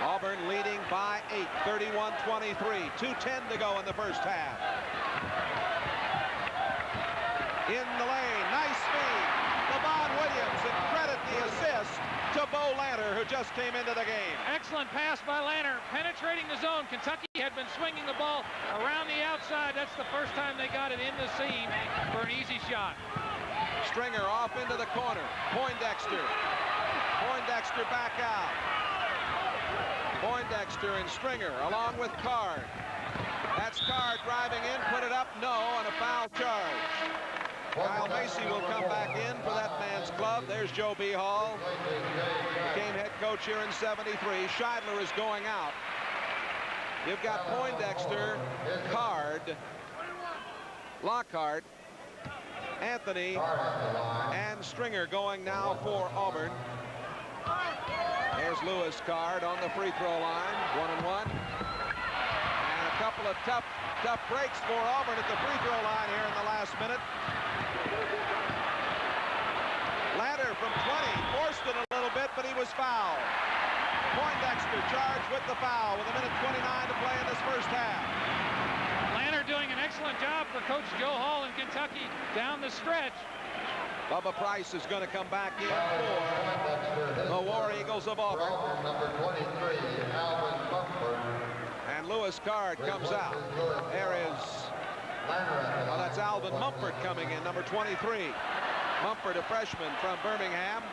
Auburn leading by 8, 31-23. 2:10 to go in the first half. In the lane, nice feed. Levon Williams, and credit the assist to Bo Lanner, who just came into the game. Excellent pass by Lanner, penetrating the zone. Kentucky had been swinging the ball around the outside. That's the first time they got it in the seam for an easy shot. Stringer off into the corner. Poindexter. Poindexter back out. Poindexter and Stringer along with Card. That's Card driving in, put it up, no, and a foul charge. Kyle Macy will come back in for that man's club. There's Joe B. Hall. Became head coach here in '73. Scheidler is going out. You've got Poindexter, Card, Lockhart, Anthony, and Stringer going now for Auburn. There's Lewis Card on the free throw line, 1-1. And a couple of tough breaks for Auburn at the free throw line here in the last minute. Ladder from 20, forced it a little bit, but he was fouled. Poindexter charged with the foul with 1:29 to play in this first half. Lanner doing an excellent job for Coach Joe Hall in Kentucky down the stretch. Bubba Price is going to come back in for the War Eagles of Auburn. Number 23, Alvin Bumper. And Lewis Card comes out. There is, well, that's Alvin Mumford coming in, number 23. Mumford, a freshman from Birmingham.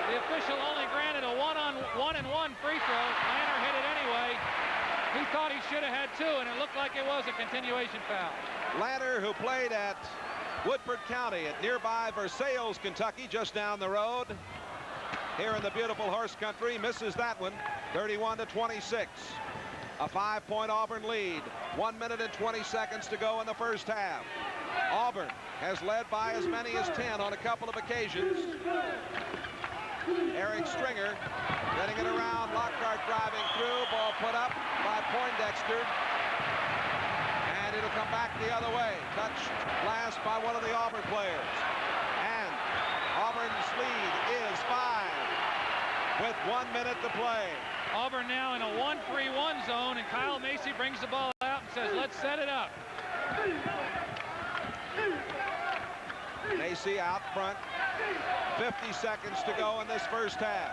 The official only granted a one-on-one free throw. Lanner hit it anyway. He thought he should have had 2, and it looked like it was a continuation foul. Lanner, who played at Woodford County at nearby Versailles, Kentucky, just down the road. Here in the beautiful horse country, misses that one, 31-26. A 5-point Auburn lead. 1 minute and 20 seconds to go in the first half. Auburn has led by as many as 10 on a couple of occasions. Eric Stringer Getting it around, Lockhart driving through, ball put up by Poindexter. And it'll come back the other way. Touched last by one of the Auburn players. And Auburn's lead is 5 with 1 minute to play. Auburn now in a 1-3-1 zone, and Kyle Macy brings the ball out and says, let's set it up. Macy out front. 50 seconds to go in this first half.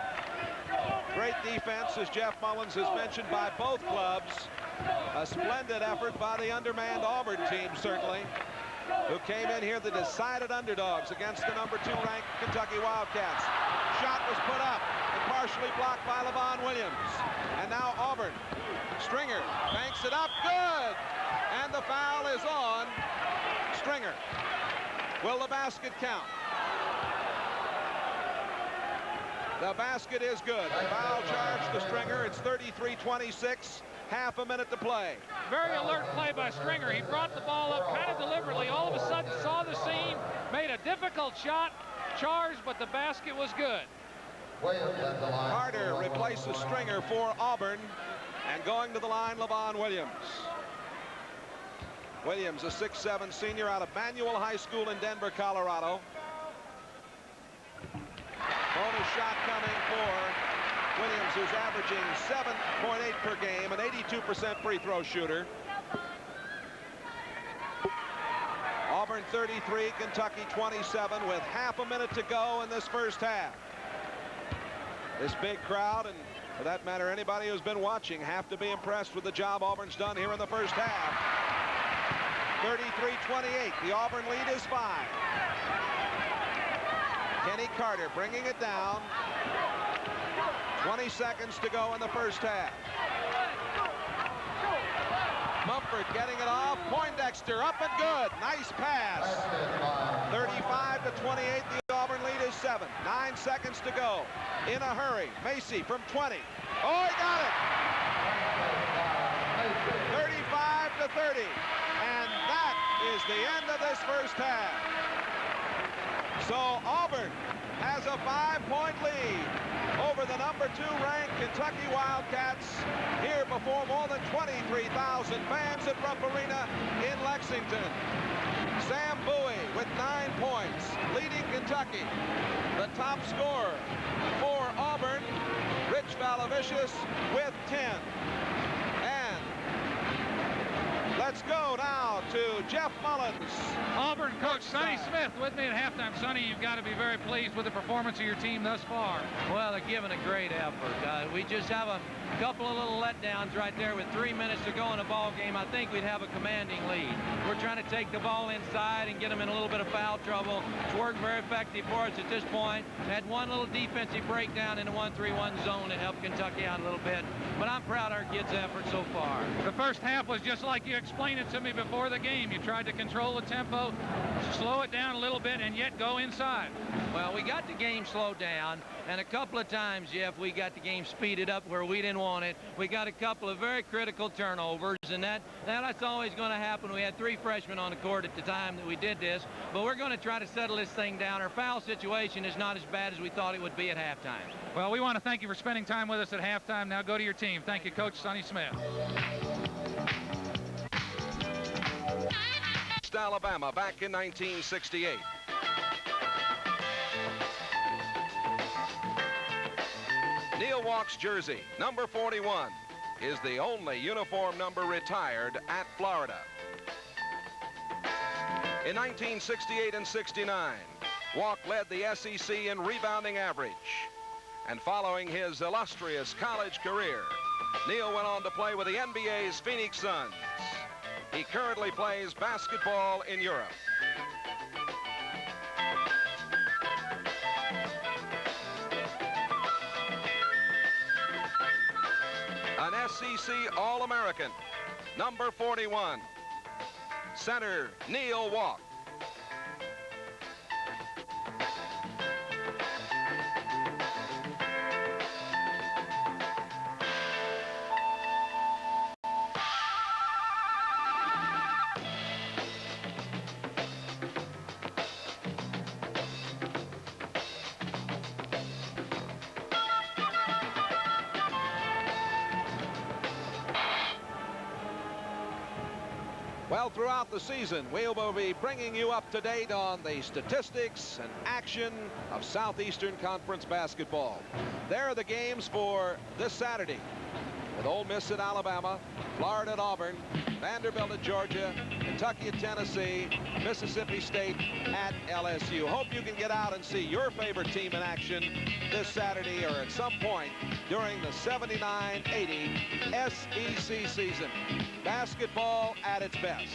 Great defense, as Jeff Mullins has mentioned, by both clubs. A splendid effort by the undermanned Auburn team, certainly, who came in here the decided underdogs against the number 2 ranked Kentucky Wildcats. Shot was put up and partially blocked by LeVon Williams. And now Auburn. Stringer banks it up. Good! And the foul is on Stringer. Will the basket count? The basket is good. Foul charge to Stringer. It's 33-26. Half a minute to play. Very alert play by Stringer. He brought the ball up kind of deliberately. All of a sudden saw the seam, made a difficult shot, charged, but the basket was good. Carter replaces Stringer for Auburn, and going to the line, LeVon Williams. Williams, a 6'7" senior out of Manual High School in Denver, Colorado. Bonus shot coming for Williams, who's averaging 7.8 per game, an 82% free throw shooter. Auburn 33, Kentucky 27, with half a minute to go in this first half. This big crowd, and for that matter, anybody who's been watching, have to be impressed with the job Auburn's done here in the first half. 33-28. The Auburn lead is 5. Kenny Carter bringing it down. 20 seconds to go in the first half. Mumford getting it off. Poindexter up and good. Nice pass. 35-28. The Auburn lead is 7. 9 seconds to go. In a hurry. Macy from 20. Oh, he got it. 35-30. And that is the end of this first half. So Auburn has a 5-point lead over the number 2 ranked Kentucky Wildcats here before more than 23,000 fans at Rupp Arena in Lexington. Sam Bowie with 9 points, leading Kentucky. The top scorer for Auburn, Rich Valavicius, with 10. And let's go now to Jeff Mullins. Auburn coach Sonny Smith with me at halftime. Sonny, you've got to be very pleased with the performance of your team thus far. Well, they're giving a great effort. We just have a couple of little letdowns right there with 3 minutes to go in a ball game. I think we'd have a commanding lead. We're trying to take the ball inside and get them in a little bit of foul trouble. It's worked very effective for us at this point. Had one little defensive breakdown in the 1-3-1 zone that helped Kentucky out a little bit. But I'm proud of our kids' effort so far. The first half was just like you explained it to me before the game. You tried to control the tempo, slow it down a little bit, and yet go inside. Well, we got the game slowed down, and a couple of times, Jeff, we got the game speeded up where we didn't want it. We got a couple of very critical turnovers, and that's always going to happen. We had 3 freshmen on the court at the time that we did this, but we're going to try to settle this thing down. Our foul situation is not as bad as we thought it would be at halftime. Well, we want to thank you for spending time with us at halftime. Now go to your team. Thank you, Coach Sonny Smith. Alabama back in 1968. Neil Walk's jersey, number 41, is the only uniform number retired at Florida. In 1968 and 69, Walk led the SEC in rebounding average. And following his illustrious college career, Neil went on to play with the NBA's Phoenix Suns. He currently plays basketball in Europe. An SEC All-American, number 41, center Neil Walk. Well, throughout the season, we will be bringing you up to date on the statistics and action of Southeastern Conference basketball. There are the games for this Saturday, with Ole Miss at Alabama, Florida at Auburn, Vanderbilt at Georgia, Kentucky at Tennessee, Mississippi State at LSU. Hope you can get out and see your favorite team in action this Saturday or at some point during the 79-80 SEC season. Basketball at its best.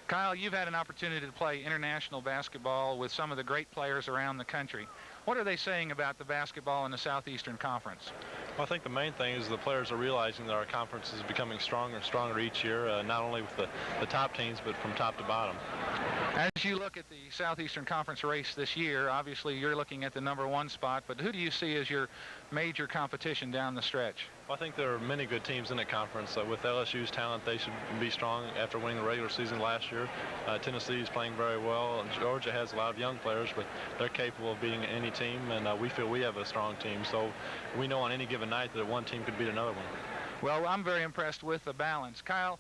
Kyle, you've had an opportunity to play international basketball with some of the great players around the country. What are they saying about the basketball in the Southeastern Conference? Well, I think the main thing is the players are realizing that our conference is becoming stronger and stronger each year, not only with the top teams, but from top to bottom. As you look at the Southeastern Conference race this year, obviously you're looking at the #1 spot, but who do you see as your major competition down the stretch? Well, I think there are many good teams in the conference. With LSU's talent, they should be strong after winning the regular season last year. Tennessee is playing very well, and Georgia has a lot of young players, but they're capable of beating any team, and we feel we have a strong team. So we know on any given night that one team could beat another one. Well, I'm very impressed with the balance. Kyle,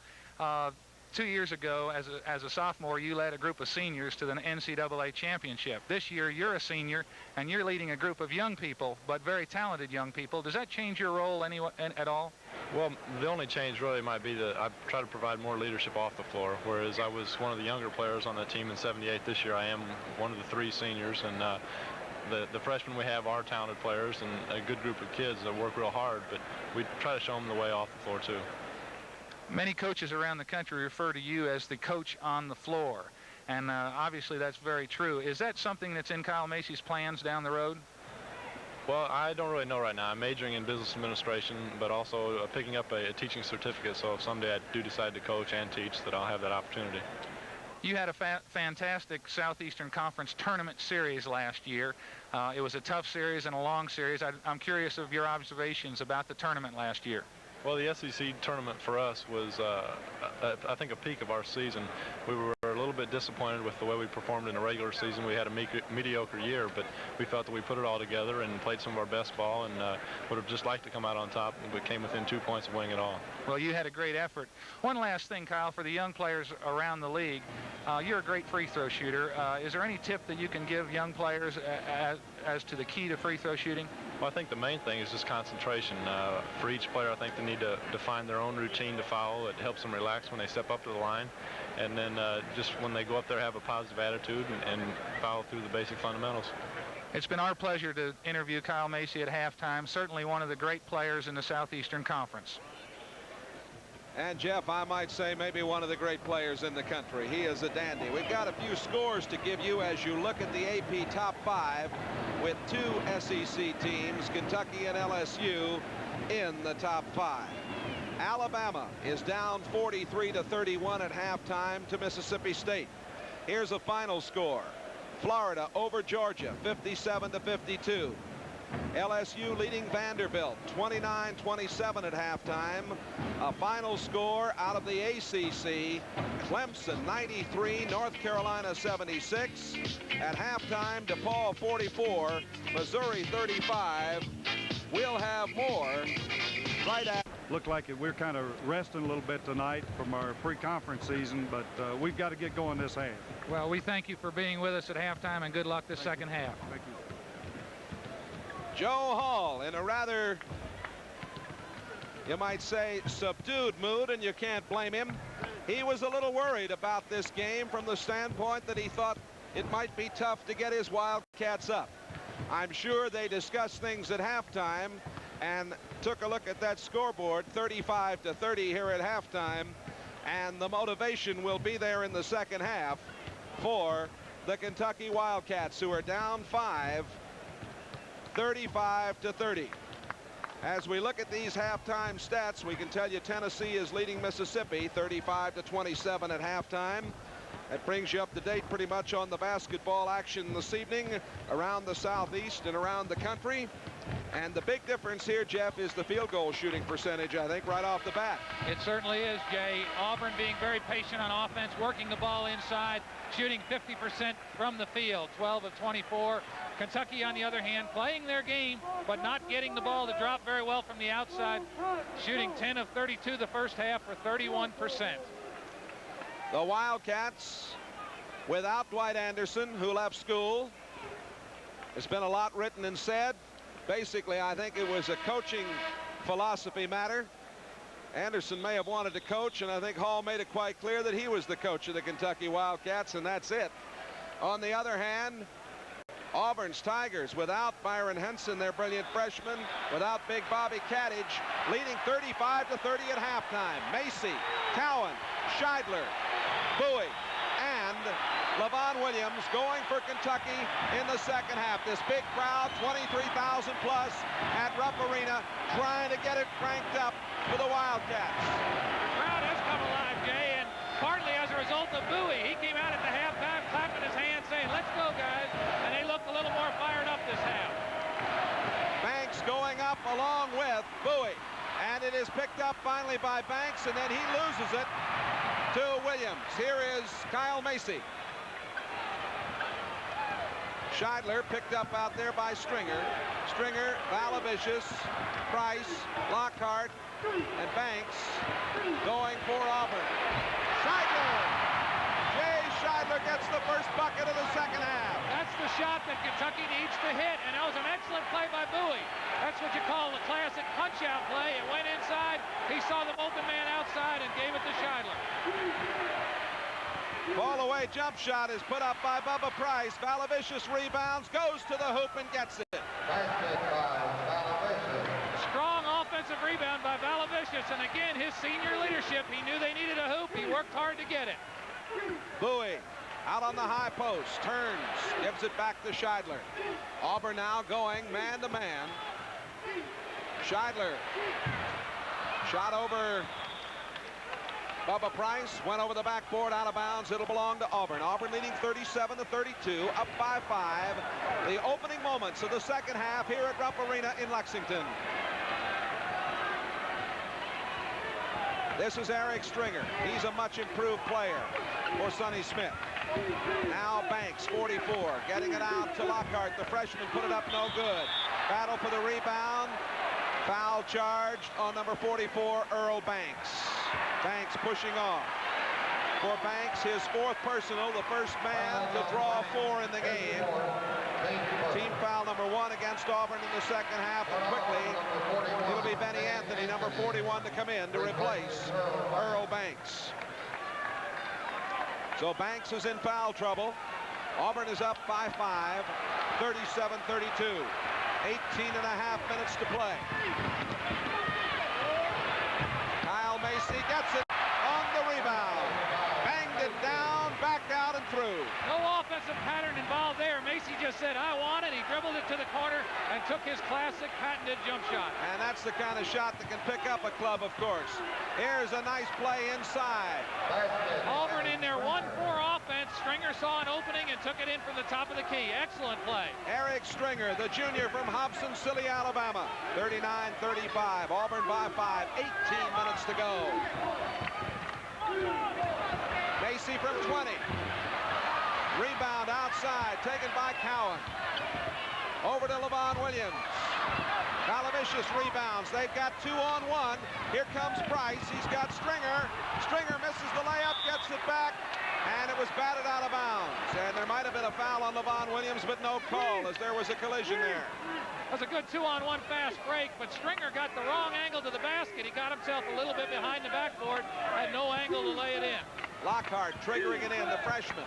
2 years ago, as a sophomore, you led a group of seniors to the NCAA championship. This year, you're a senior, and you're leading a group of young people, but very talented young people. Does that change your role at all? Well, the only change really might be that I try to provide more leadership off the floor, whereas I was one of the younger players on the team in '78. This year, I am one of the 3 seniors, and the freshmen we have are talented players and a good group of kids that work real hard, but we try to show them the way off the floor, too. Many coaches around the country refer to you as the coach on the floor, and obviously that's very true. Is that something that's in Kyle Macy's plans down the road? Well, I don't really know right now. I'm majoring in business administration, but also picking up a teaching certificate, so if someday I do decide to coach and teach, that I'll have that opportunity. You had a fantastic Southeastern Conference tournament series last year. It was a tough series and a long series. I'm curious of your observations about the tournament last year. Well, the SEC tournament for us was, I think, a peak of our season. We were a little bit disappointed with the way we performed in the regular season. We had a mediocre year, but we felt that we put it all together and played some of our best ball, and would have just liked to come out on top, but came within 2 points of winning it all. Well, you had a great effort. One last thing, Kyle, for the young players around the league, you're a great free throw shooter. Is there any tip that you can give young players as to the key to free throw shooting? Well, I think the main thing is just concentration. For each player, I think they need to define their own routine to foul. It helps them relax when they step up to the line. And then just when they go up there, have a positive attitude and follow through the basic fundamentals. It's been our pleasure to interview Kyle Macy at halftime, certainly one of the great players in the Southeastern Conference. And Jeff, I might say maybe one of the great players in the country. He is a dandy. We've got a few scores to give you as you look at the AP top 5 with 2 SEC teams, Kentucky and LSU, in the top 5. Alabama is down 43-31 at halftime to Mississippi State. Here's a final score. Florida over Georgia, 57-52. LSU leading Vanderbilt 29-27 at halftime. A final score out of the ACC, Clemson 93, North Carolina 76. At halftime, DePaul 44, Missouri 35. We'll have more right after. Looked like we're kind of resting a little bit tonight from our pre-conference season, but we've got to get going this half. Well, we thank you for being with us at halftime, and good luck this second half. Thank you. Joe Hall in a rather, you might say, subdued mood, and you can't blame him. He was a little worried about this game from the standpoint that he thought it might be tough to get his Wildcats up. I'm sure they discussed things at halftime and took a look at that scoreboard, 35-30 here at halftime, and the motivation will be there in the second half for the Kentucky Wildcats, who are down 5, 35-30. As we look at these halftime stats, we can tell you Tennessee is leading Mississippi 35-27 at halftime. That brings you up to date pretty much on the basketball action this evening around the Southeast and around the country. And the big difference here, Jeff, is the field goal shooting percentage, I think, right off the bat. It certainly is, Jay. Auburn being very patient on offense, working the ball inside, shooting 50% from the field, 12 of 24. Kentucky, on the other hand, playing their game, but not getting the ball to drop very well from the outside, shooting 10 of 32 the first half for 31%. The Wildcats, without Dwight Anderson, who left school. There's been a lot written and said. Basically, I think it was a coaching philosophy matter. Anderson may have wanted to coach, and I think Hall made it quite clear that he was the coach of the Kentucky Wildcats, and that's it. On the other hand, Auburn's Tigers, without Byron Henson, their brilliant freshman, without Big Bobby Kadich, leading 35-30 at halftime. Macy, Cowan, Scheidler, Bowie, and Levon Williams going for Kentucky in the second half. This big crowd, 23,000 plus at Rupp Arena, trying to get it cranked up for the Wildcats. The crowd has come alive, Jay, and partly as a result of Bowie. He came out at the halftime clapping his hands saying, "Let's go, guys," and they looked a little more fired up this half. Banks going up along with Bowie, and it is picked up finally by Banks, and then he loses it to Williams. Here is Kyle Macy. Scheidler picked up out there by Stringer. Stringer, Valavicius, Price, Lockhart, and Banks going for Auburn. Scheidler! Jay Scheidler gets the first bucket of the second half. That's the shot that Kentucky needs to hit, and that was an excellent play by Bowie. That's what you call the classic punch-out play. It went inside. He saw the open man outside and gave it to Scheidler. Ball away jump shot is put up by Bubba Price. Valavicius rebounds, goes to the hoop and gets it. Basket by Valavicius. Strong offensive rebound by Valavicius, and again, his senior leadership. He knew they needed a hoop. He worked hard to get it. Bowie out on the high post, turns, gives it back to Scheidler. Auburn now going man to man. Scheidler shot over Bubba Price, went over the backboard, out of bounds. It'll belong to Auburn. Auburn leading 37-32, up by 5. The opening moments of the second half here at Rupp Arena in Lexington. This is Eric Stringer. He's a much improved player for Sonny Smith. Now Banks, 44, getting it out to Lockhart. The freshman put it up, no good. Battle for the rebound. Foul charged on number 44, Earl Banks. Banks pushing off. For Banks, his 4th personal, the first man to draw 4 in the game. Team foul number 1 against Auburn in the second half, and quickly it'll be Benny Anthony, number 41, to come in to replace Earl Banks. So Banks is in foul trouble. Auburn is up by 5, 37-32. 18.5 minutes to play. Kyle Macy gets it on the rebound. Banged it down, back out and through. No offensive pattern involved there. Macy just said, "I want it." He dribbled it to the corner and took his classic patented jump shot. And that's the kind of shot that can pick up a club, of course. Here's a nice play inside. Auburn in their 1-4 offense. Stringer saw an opening and took it in from the top of the key. Excellent play. Eric Stringer, the junior from Hobson City, Alabama. 39-35. Auburn by 5. 18 minutes to go. Macy from 20. Rebound outside, taken by Cowan. Over to Levon Williams. Valavicius rebounds. They've got 2-on-1. Here comes Price. He's got Stringer. Stringer misses the layup, gets it back, and it was batted out of bounds. And there might have been a foul on Levon Williams, but no call, as there was a collision there. That was a good 2-on-1 fast break, but Stringer got the wrong angle to the basket. He got himself a little bit behind the backboard, had no angle to lay it in. Lockhart triggering it in, the freshman.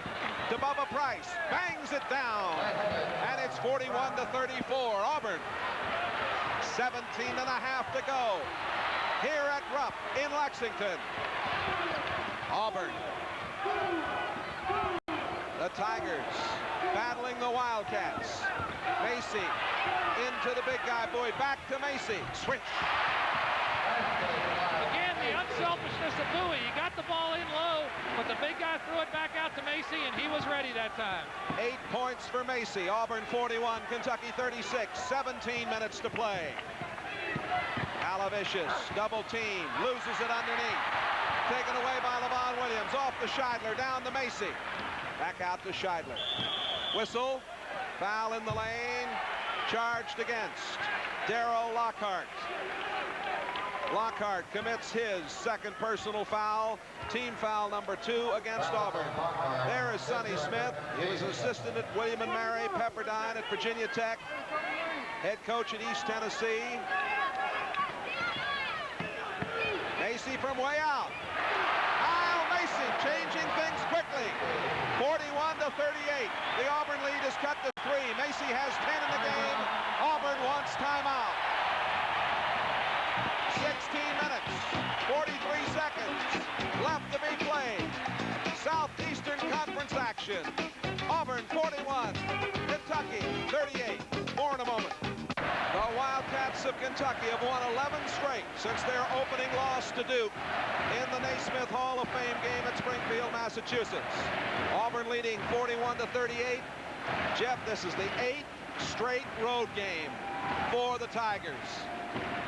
To Bubba Price, bangs it down, and it's 41-34. Auburn, 17.5 to go here at Rupp in Lexington. Auburn, the Tigers battling the Wildcats. Macy into the big guy, Bowie, back to Macy, switch. Again, the unselfishness of Bowie. He got the ball in low, but But the big guy threw it back out to Macy, and he was ready that time. 8 points for Macy. Auburn 41, Kentucky 36. 17 minutes to play. Alavicius, double team, loses it underneath. Taken away by Levon Williams. Off to Scheidler, down to Macy. Back out to Scheidler. Whistle, foul in the lane, charged against Darrell Lockhart. Lockhart commits his second personal foul, team foul number 2 against Auburn. There is Sonny Smith. He was assistant at William & Mary, Pepperdine at Virginia Tech, head coach at East Tennessee. Macy from way out. Kyle Macy changing things quickly. 41-38. The Auburn lead is cut to 3. Macy has 10 in the game. Auburn wants timeout. 16 minutes, 43 seconds left to be played. Southeastern Conference action. Auburn 41, Kentucky 38. More in a moment. The Wildcats of Kentucky have won 11 straight since their opening loss to Duke in the Naismith Hall of Fame game at Springfield, Massachusetts. Auburn leading 41-38. Jeff, this is the 8th straight road game for the Tigers.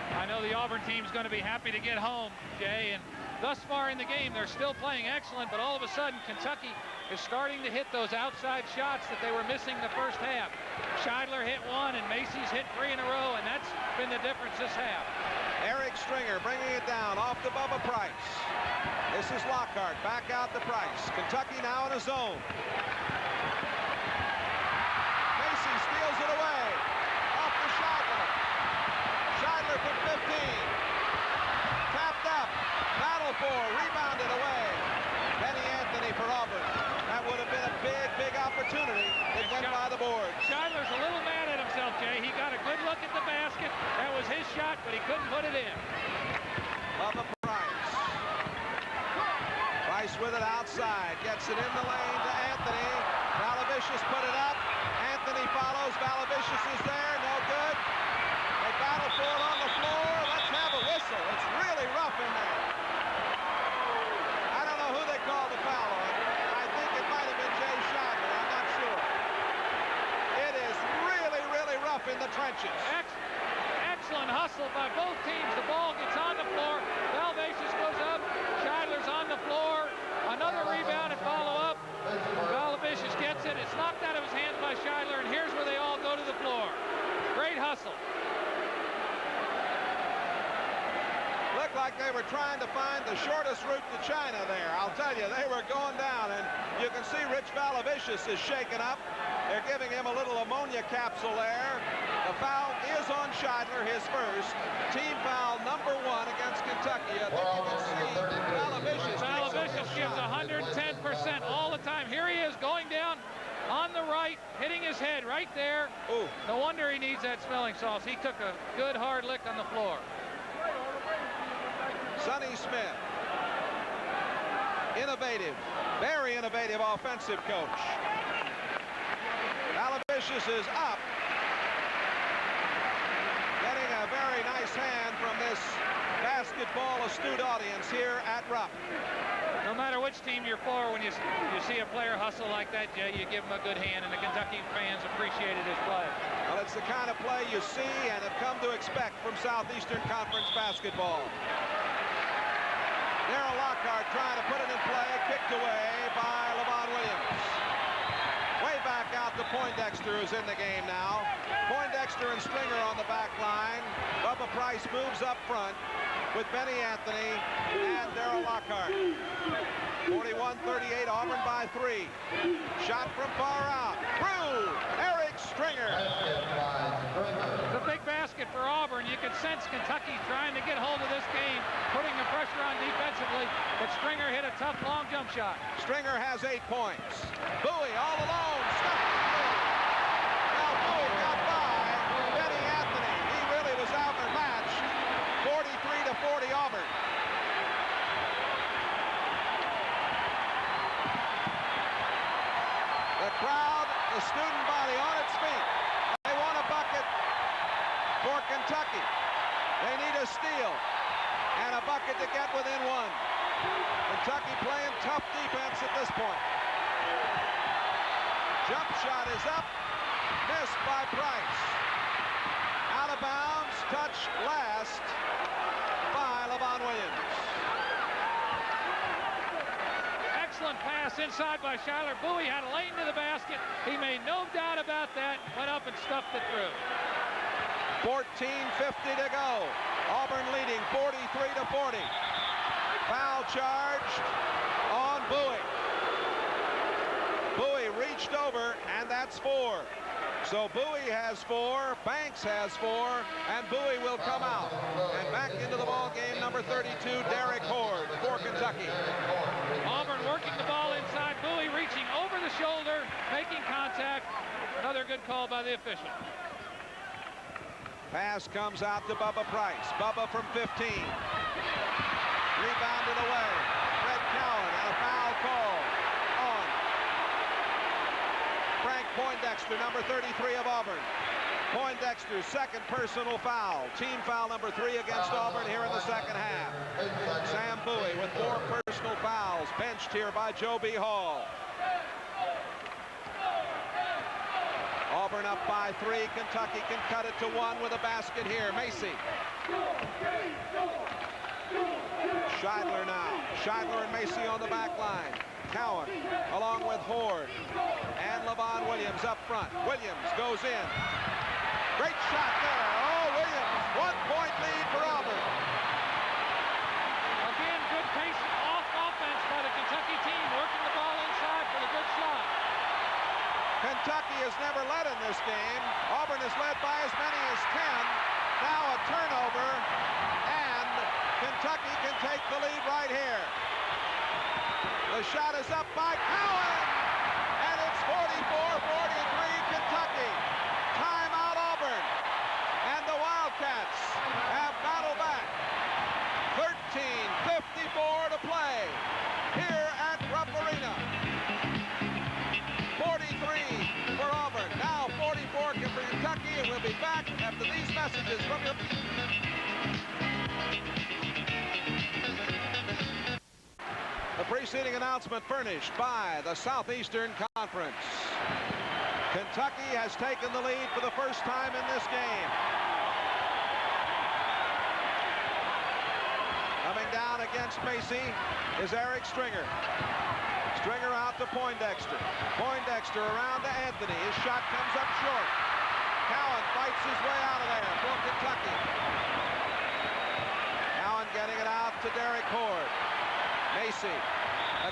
I know the Auburn team's going to be happy to get home, Jay, and thus far in the game, they're still playing excellent, but all of a sudden, Kentucky is starting to hit those outside shots that they were missing the first half. Scheidler hit 1, and Macy's hit 3 in a row, and that's been the difference this half. Eric Stringer bringing it down off to Bubba Price. This is Lockhart, back out to Price. Kentucky now in a zone. Macy steals it away. Off to Scheidler. Scheidler from 15. Tapped up. Battle for. Rebounded away. Benny Anthony for Auburn. That would have been a big opportunity. It went by the board. Scheidler's a little mad at himself, Jay. He got a good look at the basket. That was his shot, but he couldn't put it in. Bubba Price. Price with it outside. Gets it in the lane to Anthony. Valavicius put it up. Anthony follows. Valavicius is there. No good. They battle for it on the floor. Let's have a whistle. It's really rough in there. I don't know who they called the foul on. I think it might have been Jay Scheidler. I'm not sure. It is really rough in the trenches. Excellent hustle by both teams. The ball gets on the floor. Valavicius goes up. Scheidler's on the floor. Another rebound and follow up. Valavicius gets it. It's knocked out of his hands by Scheidler, and here's where they all go to the floor. Great hustle. Looked like they were trying to find the shortest route to China there. I'll tell you, they were going down, and you can see Rich Valavicius is shaken up. They're giving him a little ammonia capsule there. The foul is on Scheidler, his first. Team foul number 1 against Kentucky. I think you can see Valavicius. Valavicius gives 110% all the time. Here he is going down on the right, hitting his head right there. Ooh. No wonder he needs that smelling sauce. He took a good hard lick on the floor. Sonny Smith. Innovative, very innovative offensive coach. Valavicius is up. Getting a very nice hand from this basketball astute audience here at Rupp. No matter which team you're for, when you see a player hustle like that, Jay, you give him a good hand, and the Kentucky fans appreciated his play. Well, it's the kind of play you see and have come to expect from Southeastern Conference basketball. Darrell Lockhart trying to put it in play, kicked away by Levon Williams. Way back out to Poindexter, who's in the game now. Poindexter and Stringer on the back line. Bubba Price moves up front with Benny Anthony and Darrell Lockhart. 41-38, Auburn by 3. Shot from far out. Through Eric Stringer. It's a big basket for Auburn. You can sense Kentucky trying to get hold of this game, putting the pressure on defensively, but Stringer hit a tough long jump shot. Stringer has 8 points. Bowie all alone. Stop. Now Bowie got by Benny Anthony. He really was outmatched. 43-40 Auburn. The crowd, the student body on its feet. They want a bucket for Kentucky. They need a steal and a bucket to get within 1. Kentucky playing tough defense at this point. Jump shot is up, missed by Price. Out of bounds, touched last by LeVon Williams. Excellent pass inside by Shiler. Bowie had a lane to the basket. He made no doubt about that. Went up and stuffed it through. 14:50 to go. Auburn leading 43-40. Foul charged on Bowie. Bowie reached over, and that's 4. So Bowie has 4, Banks has 4, and Bowie will come out. And back into the ball game, number 32, Derek Horde for Kentucky. Auburn working the ball inside. Bowie reaching over the shoulder, making contact. Another good call by the official. Pass comes out to Bubba Price. Bubba from 15. Rebounded away. Fred Cowan and a foul call on Frank Poindexter, number 33 of Auburn. Poindexter's second personal foul. Team foul number 3 against Auburn here in the second half. Sam Bowie with 4 personal fouls, benched here by Joe B. Hall. Auburn up by 3. Kentucky can cut it to 1 with a basket here. Macy. Scheidler now. Scheidler and Macy on the back line. Cowan along with Horde and LeVon Williams up front. Williams goes in. Great shot there. Oh, Williams. 1-point lead for Auburn. Again, good pace off offense by the Kentucky team, working the ball inside for the good shot. Kentucky has never led in this game. Auburn has led by as many as 10. Now a turnover, and Kentucky can take the lead right here. The shot is up by Cowan, and it's 44-43 Kentucky. Timeout Auburn, and the Wildcats have battled back. 13:54 to play here at Rupp Arena. 43 for Auburn, now 44 for Kentucky, and we'll be back after these messages from your... The preceding announcement furnished by the Southeastern Conference. Kentucky has taken the lead for the first time in this game. Coming down against Macy is Eric Stringer. Stringer out to Poindexter. Poindexter around to Anthony. His shot comes up short. Cowan fights his way out of there for Kentucky. Cowan getting it out to Derek Horde. Macy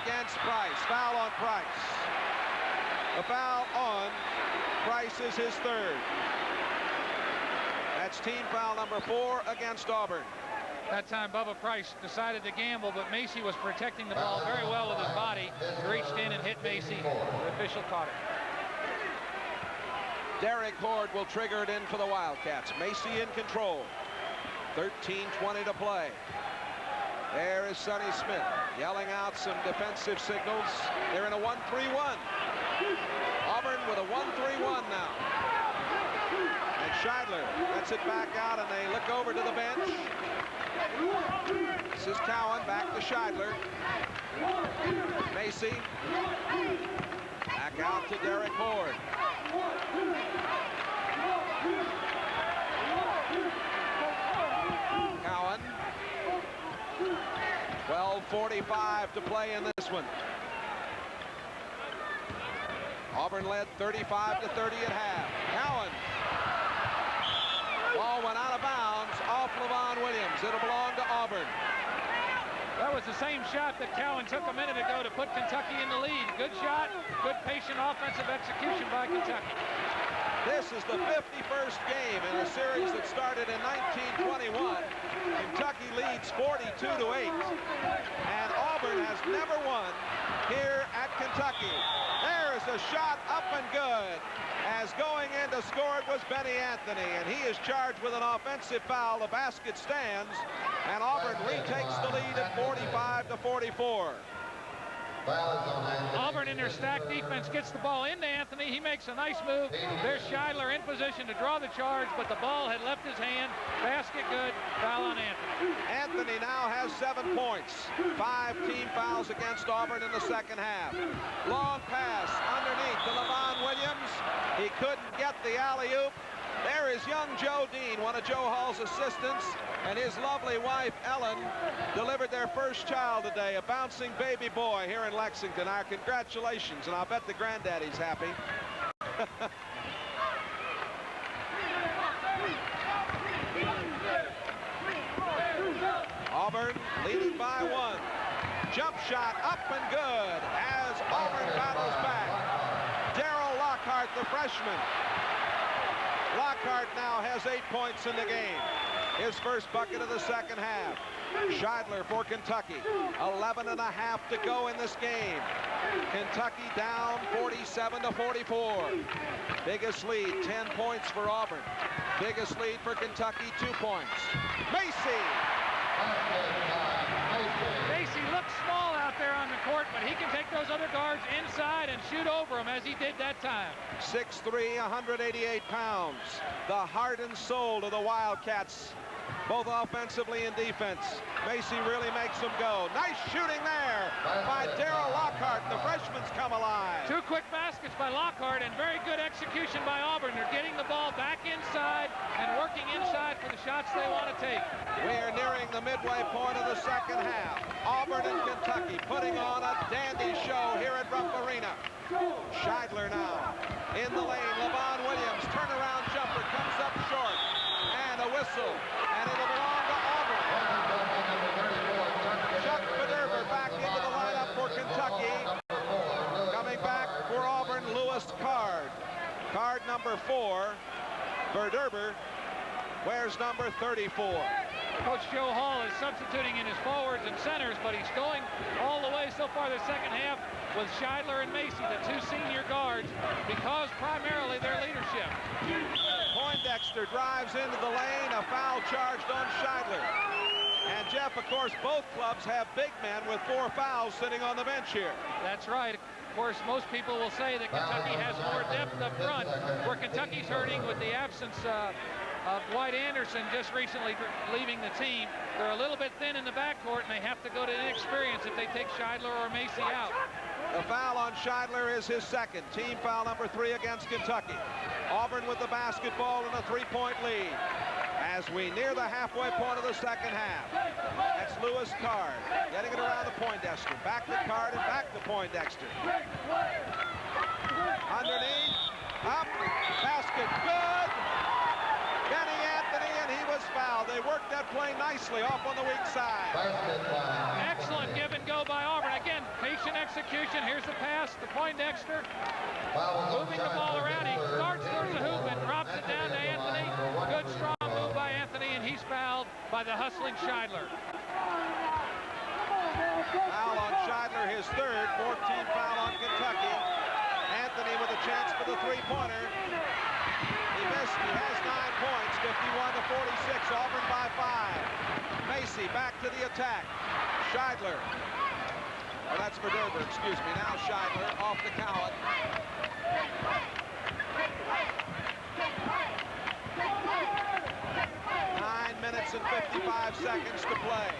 against Price. Foul on Price. The foul on Price is his 3rd. That's team foul number 4 against Auburn. That time Bubba Price decided to gamble, but Macy was protecting the ball very well with his body. He reached in and hit Macy. The official caught it. Derek Horde will trigger it in for the Wildcats. Macy in control. 13:20 to play. There is Sonny Smith yelling out some defensive signals. They're in a 1-3-1. Auburn with a 1-3-1 now. And Scheidler lets it back out, and they look over to the bench. This is Cowan, back to Scheidler. Macy. Back out to Derek Horde. Cowan. 12:45 to play in this one. Auburn led 35-30 at half. Cowan. Ball went out of bounds off LeVon Williams. It'll belong to Auburn. That was the same shot that Cowan took a minute ago to put Kentucky in the lead. Good shot, good patient offensive execution by Kentucky. This is the 51st game in a series that started in 1921. Kentucky leads 42-8. And Auburn has never won here at Kentucky. There is a shot up and good. As going in to score it was Benny Anthony, and he is charged with an offensive foul. The basket stands, and Auburn retakes the lead at 45-44. Foul is on Anthony. Auburn in their stacked defense gets the ball into Anthony. He makes a nice move. There's Scheidler in position to draw the charge, but the ball had left his hand. Basket good. Foul on Anthony. Anthony now has 7 points. 5 team fouls against Auburn in the second half. Long pass underneath to Levon Williams. He couldn't get the alley-oop. There is young Joe Dean, one of Joe Hall's assistants, and his lovely wife, Ellen, delivered their first child today, a bouncing baby boy here in Lexington. Our congratulations, and I'll bet the granddaddy's happy. Auburn leading by 1. Jump shot up and good as Auburn battles back. Darryl Lockhart, the freshman. Lockhart now has 8 points in the game. His first bucket of the second half. Scheidler for Kentucky. 11 and a half to go in this game. Kentucky down 47-44. Biggest lead, 10 points for Auburn. Biggest lead for Kentucky, 2 points. Macy! Macy looks small out there on the court, but he can take those other guards inside and shoot over them as he did that time. 6'3", 188 pounds. The heart and soul of the Wildcats, both offensively and defense. Macy really makes them go. Nice shooting there by Darryl Lockhart. The freshman's come alive. 2 quick baskets by Lockhart and very good execution by Auburn. They're getting the ball back inside and working inside for the shots they want to take. We are nearing the midway point of the second half. Auburn and Kentucky putting on a dandy show here at Rupp Arena. Scheidler now in the lane. Levon Williams, turnaround jumper, comes up short. And a whistle. And it'll belong to Auburn. Chuck Bederber back into the lineup for Kentucky. Coming back for Auburn, Lewis Card. Card number 4. Bederber wears number 34. Coach Joe Hall is substituting in his forwards and centers, but he's going all the way so far the second half with Scheidler and Macy, the 2 senior guards, because primarily their leadership. Poindexter drives into the lane, a foul charged on Scheidler. And Jeff, of course, both clubs have big men with 4 fouls sitting on the bench here. That's right. Of course, most people will say that Kentucky has more depth up front, where Kentucky's hurting with the absence of Dwight Anderson just recently leaving the team. They're a little bit thin in the backcourt, and they have to go to inexperience if they take Scheidler or Macy out. The foul on Scheidler is his second. Team foul number 3 against Kentucky. Auburn with the basketball and a 3-point lead as we near the halfway point of the second half. That's Lewis Card getting it around the Poindexter. Back to Card and back to Poindexter. Underneath, up, basket, good. Benny Anthony, and he was fouled. They worked that play nicely off on the weak side. Excellent give and go by Auburn. Again, patient execution. Here's the pass to Poindexter. Moving the ball around. He starts towards the hoop and drops it down to Anthony. Good strong move by Anthony, and he's fouled by the hustling Scheidler. Foul on Scheidler, his third. 14 foul on Kentucky. Anthony with a chance for the 3-pointer. He missed. He has 9 points. 51-46. Auburn by 5. Macy back to the attack. Scheidler. Oh, that's for Derber, excuse me. Now Scheidler off the Cowan. 9 minutes and 55 seconds to play.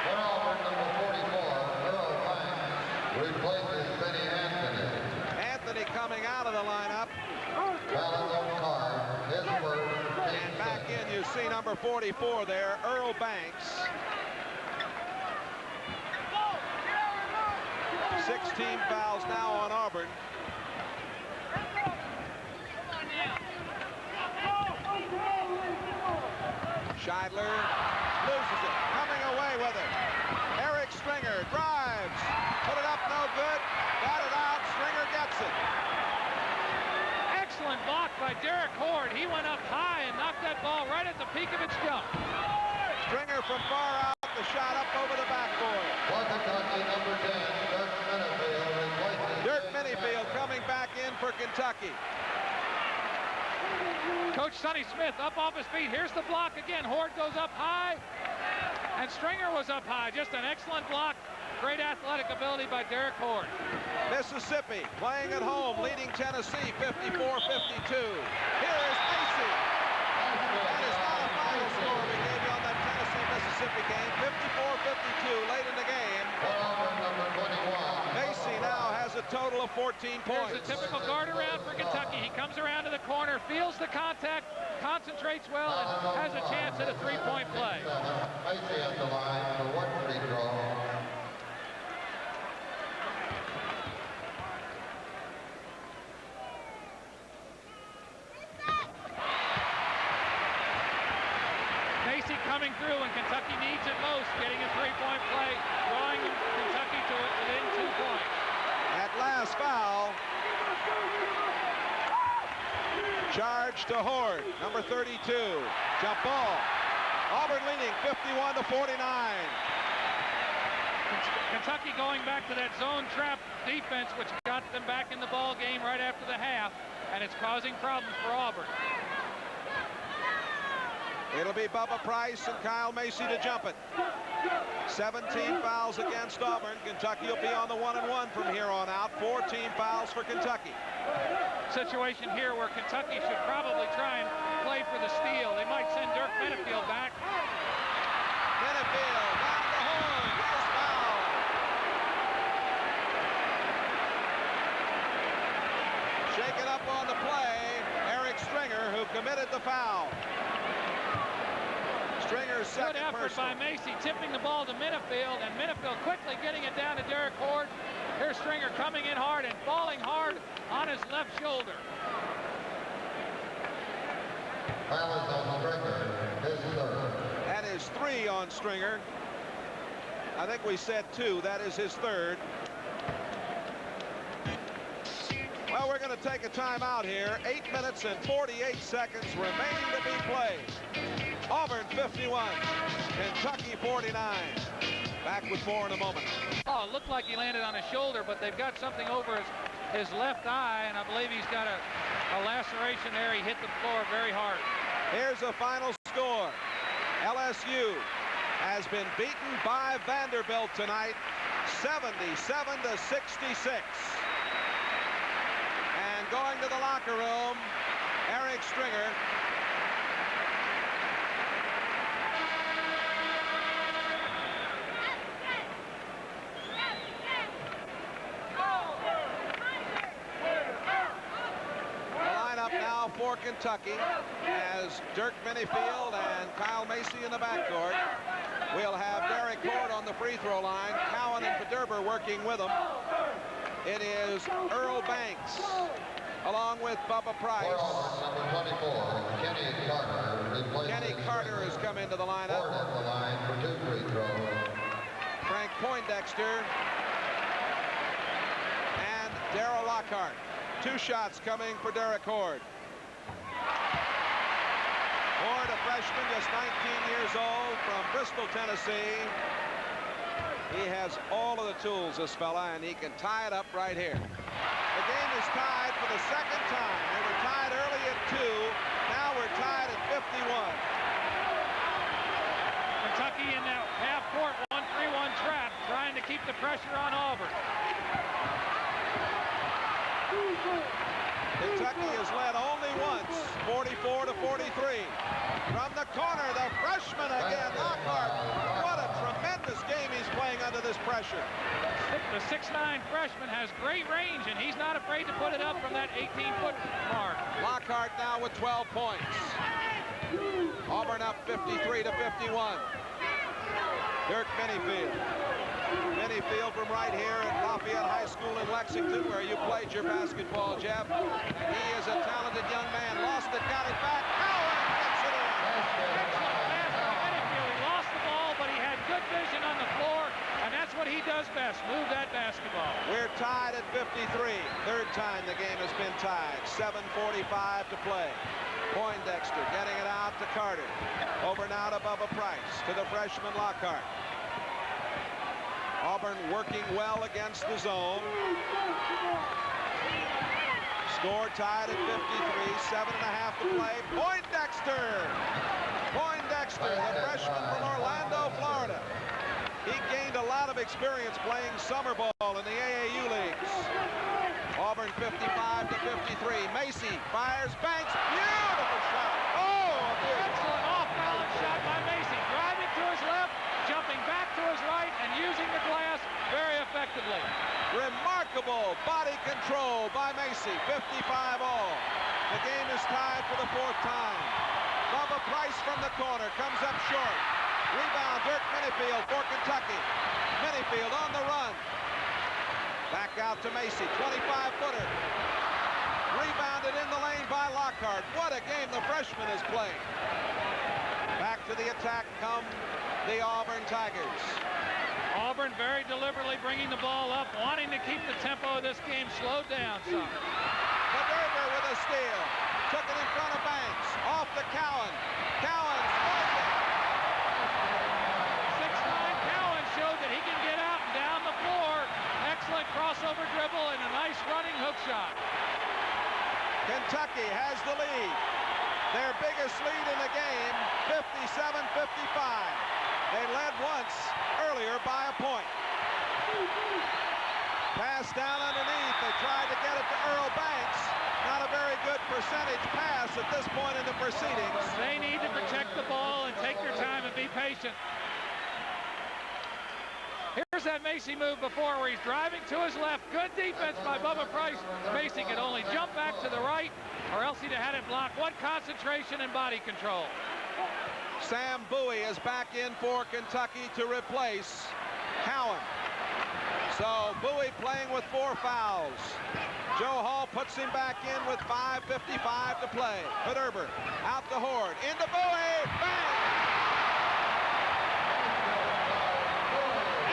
For Auburn, number 44, Earl Banks, replaces Benny Anthony. Anthony coming out of the lineup. Foul on Card, his first. And back in, you see number 44 there, Earl Banks. 16 fouls now on Auburn. Scheidler loses it, coming away with it. Eric Stringer drives, put it up, no good, got it out, Stringer gets it. Excellent block by Derek Horde. He went up high and knocked that ball right at the peak of its jump. Stringer from far out, the shot up over the backboard. For Kentucky, number 10, Dirk Minifield replaces Dirk Minifield coming back in for Kentucky. Coach Sonny Smith up off his feet. Here's the block again. Horde goes up high, and Stringer was up high. Just an excellent block. Great athletic ability by Derek Horde. Mississippi playing at home, leading Tennessee 54-52. Here is Macy. That is not a final score we gave you on that Tennessee-Mississippi game. 54-52 late in the game. Macy now has a total of 14 points. There's a typical guard around for Kentucky. He comes around to the corner, feels the contact, concentrates well, and has a chance at a three-point play. Macy at the line for one free throw. Macy coming through, and Kentucky needs it most, getting a three-point play, drawing Kentucky to it within 2 points. At last foul. Charge to Horde, number 32. Jump ball. Auburn leading 51-49. Kentucky going back to that zone trap defense, which got them back in the ball game right after the half, and it's causing problems for Auburn. It'll be Bubba Price and Kyle Macy to jump it. 17 fouls against Auburn. Kentucky will be on the 1-and-1 from here on out. 14 fouls for Kentucky. Situation here where Kentucky should probably try and play for the steal. They might send Dirk Benefield back. Benefield down the horn. Here's foul. Shaken up on the play, Eric Stringer, who committed the foul. Stringer's second Good effort personal. by Macy, tipping the ball to Benefield, and Benefield quickly getting it down to Derek Horde. Here's Stringer coming in hard and falling hard on his left shoulder. Foul is on Stringer, his third. That is 3 on Stringer. I think we said 2. That is his third. Well, we're going to take a timeout here. 8 minutes and 48 seconds remaining to be played. Auburn 51, Kentucky 49. Back with more in a moment. Oh, it looked like he landed on his shoulder, but they've got something over his left eye, and I believe he's got a laceration there. He hit the floor very hard. Here's a final score. LSU has been beaten by Vanderbilt tonight, 77-66. And going to the locker room, Eric Stringer. For Kentucky as Dirk Benefield and Kyle Macy in the backcourt. We'll have Derek Horde on the free throw line. Cowan and Federber working with him. It is Earl Banks along with Bubba Price. Number 24, Kenny Carter. Kenny Carter has come into the lineup. Horde at the line for 2 free throws. Frank Poindexter and Darrell Lockhart. 2 shots coming for Derek Horde. Horde, a freshman, just 19 years old from Bristol, Tennessee. He has all of the tools, this fella, and he can tie it up right here. The game is tied for the second time. They were tied early at 2. Now we're tied at 51. Kentucky in that half-court 1-3-1 trap, trying to keep the pressure on Auburn. Kentucky has led only once, 44-43. From the corner, the freshman again, Lockhart. What a tremendous game he's playing under this pressure. The 6'9" freshman has great range, and he's not afraid to put it up from that 18-foot mark. Lockhart now with 12 points. Auburn up 53-51. Dirk Benefield. Benefield from right here at Lafayette High School in Lexington, where you played your basketball, Jeff. He is a talented young man. Lost it, got it back. Cowan gets it in. Excellent pass by Benefield. He lost the ball, but he had good vision on the floor, and that's what he does best, move that basketball. We're tied at 53. Third time the game has been tied. 7:45 to play. Poindexter getting it out to Carter. Over now to Bubba Price, to the freshman Lockhart. Auburn working well against the zone. Score tied at 53, 7.5 to play. Poindexter, the freshman from Orlando, Florida. He gained a lot of experience playing summer ball in the AAU leagues. Auburn 55 to 53. Macy fires, banks, beautiful shot. Oh, excellent off-balance shot by Macy. Driving to his left, jumping back to his right, and using the glass very effectively. Remarkable body control by Macy. 55 all. The game is tied for the 4th time. Bubba Price from the corner comes up short. Rebound, Dirk Minifield for Kentucky. Minifield on the run. Back out to Macy, 25-footer. Rebounded in the lane by Lockhart. What a game the freshman has played. Back to the attack come the Auburn Tigers. Auburn very deliberately bringing the ball up, wanting to keep the tempo of this game slowed down some. McGregor with a steal. Took it in front of Banks. Off to Cowan. Cowan scores it. 6'9" Cowan showed that he can get out and down the floor. Excellent crossover dribble and a nice running hook shot. Kentucky has the lead. Their biggest lead in the game, 57-55. They led once earlier by a point. Pass down underneath. They tried to get it to Earl Banks. Not a very good percentage pass at this point in the proceedings. They need to protect the ball and take their time and be patient. Here's that Macy move before where he's driving to his left. Good defense by Bubba Price. Macy could only jump back to the right or else he'd have had it blocked. What concentration and body control. Sam Bowie is back in for Kentucky to replace Cowan. So Bowie playing with 4 fouls. Joe Hall puts him back in with 5:55 to play. Herbert out to Horde. Into Bowie. Bang!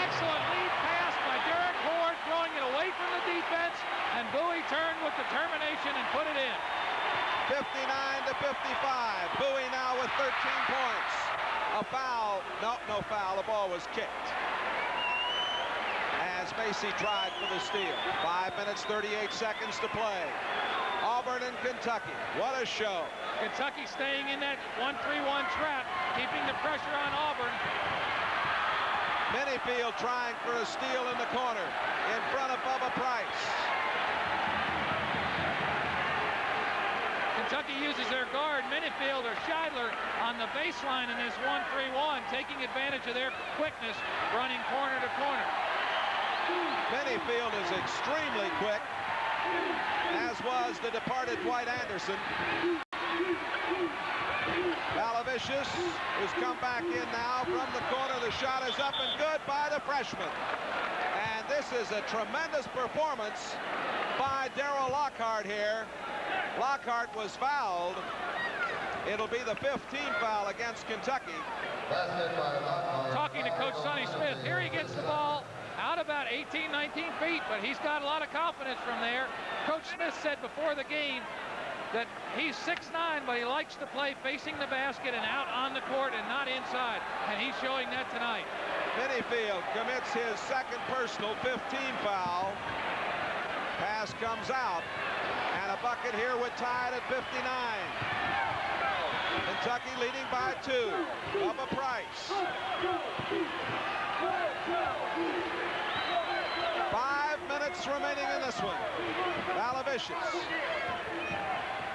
Excellent lead pass by Derek Horde, throwing it away from the defense, and Bowie turned with determination and put it in. 59-55. Bowie now with 13 points. A foul. No foul. The ball was kicked. As Macy tried for the steal. 5 minutes, 38 seconds to play. Auburn and Kentucky. What a show. Kentucky staying in that 1-3-1 trap, keeping the pressure on Auburn. Minifield trying for a steal in the corner in front of Bubba Price. Kentucky uses their guard, Minifield or Scheidler, on the baseline in this 1-3-1, taking advantage of their quickness, running corner to corner. Minifield is extremely quick, as was the departed Dwight Anderson. Malavicious, who's come back in now from the corner. The shot is up and good by the freshman. And this is a tremendous performance by Darryl Lockhart here. Lockhart was fouled. It'll be the 15th foul against Kentucky. Talking to Coach Sonny Smith, here he gets the ball out about 18, 19 feet, but he's got a lot of confidence from there. Coach Smith said before the game that he's 6'9", but he likes to play facing the basket and out on the court and not inside, and he's showing that tonight. Minifield commits his second personal 15 foul. Pass comes out, and a bucket here with tied at 59. Kentucky leading by 2. Bubba Price. 5 minutes remaining in this one. Malavicious.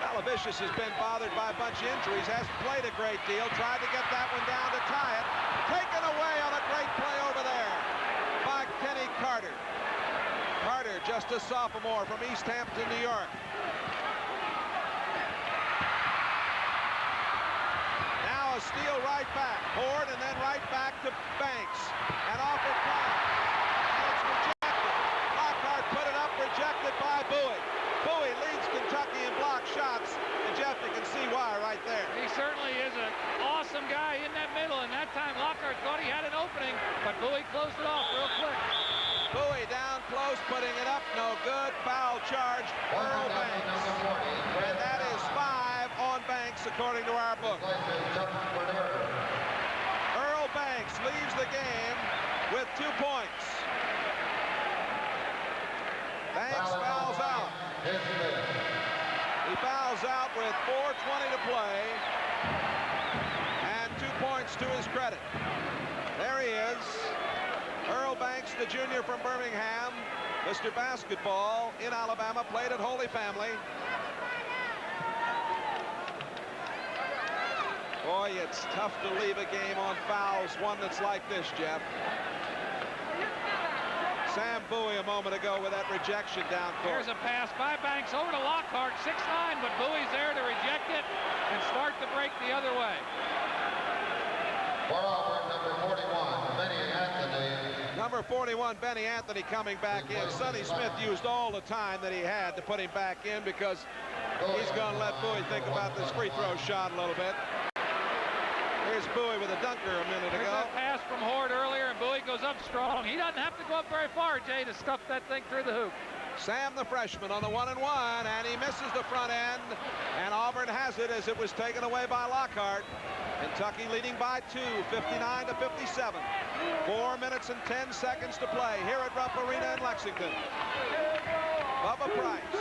Malavicious has been bothered by a bunch of injuries, hasn't played a great deal, tried to get that one down to tie it. Taken away on a great play over there by Kenny Carter. Carter, just a sophomore from East Hampton, New York. Now a steal right back. Horde and then right back to Banks. And off it comes. And it's rejected. Lockhart put it up, rejected by Bowie. Bowie leads Kentucky in block shots, and Jeff, you can see why right there. He certainly is an awesome guy in that middle, and that time Lockhart thought he had an opening, but Bowie closed it off real quick. Bowie down close, putting it up, no good. Foul charge, Earl Banks. And that is 5 on Banks, according to our book. Earl Banks leaves the game with 2 points. Banks fouls out. He fouls out with 4:20 to play. And 2 points to his credit. There he is. Earl Banks, the junior from Birmingham. Mr. Basketball in Alabama, played at Holy Family. Boy, it's tough to leave a game on fouls, one that's like this, Jeff. Sam Bowie a moment ago with that rejection down court. Here's a pass by Banks over to Lockhart, 6'9", but Bowie's there to reject it and start the break the other way. For Auburn, number 41, Benny Anthony. Number 41, Benny Anthony coming back in. Sonny Smith used all the time that he had to put him back in because he's going to let Bowie think about this free throw shot a little bit. Here's Bowie with a dunker a minute ago. There's a pass from Horde earlier, and Bowie goes up strong. He doesn't have to go up very far, Jay, to stuff that thing through the hoop. Sam, the freshman, on the 1-and-1, and he misses the front end. And Auburn has it as it was taken away by Lockhart. Kentucky leading by 2, 59 to 57. 4 minutes and 10 seconds to play here at Rupp Arena in Lexington. Bubba Price.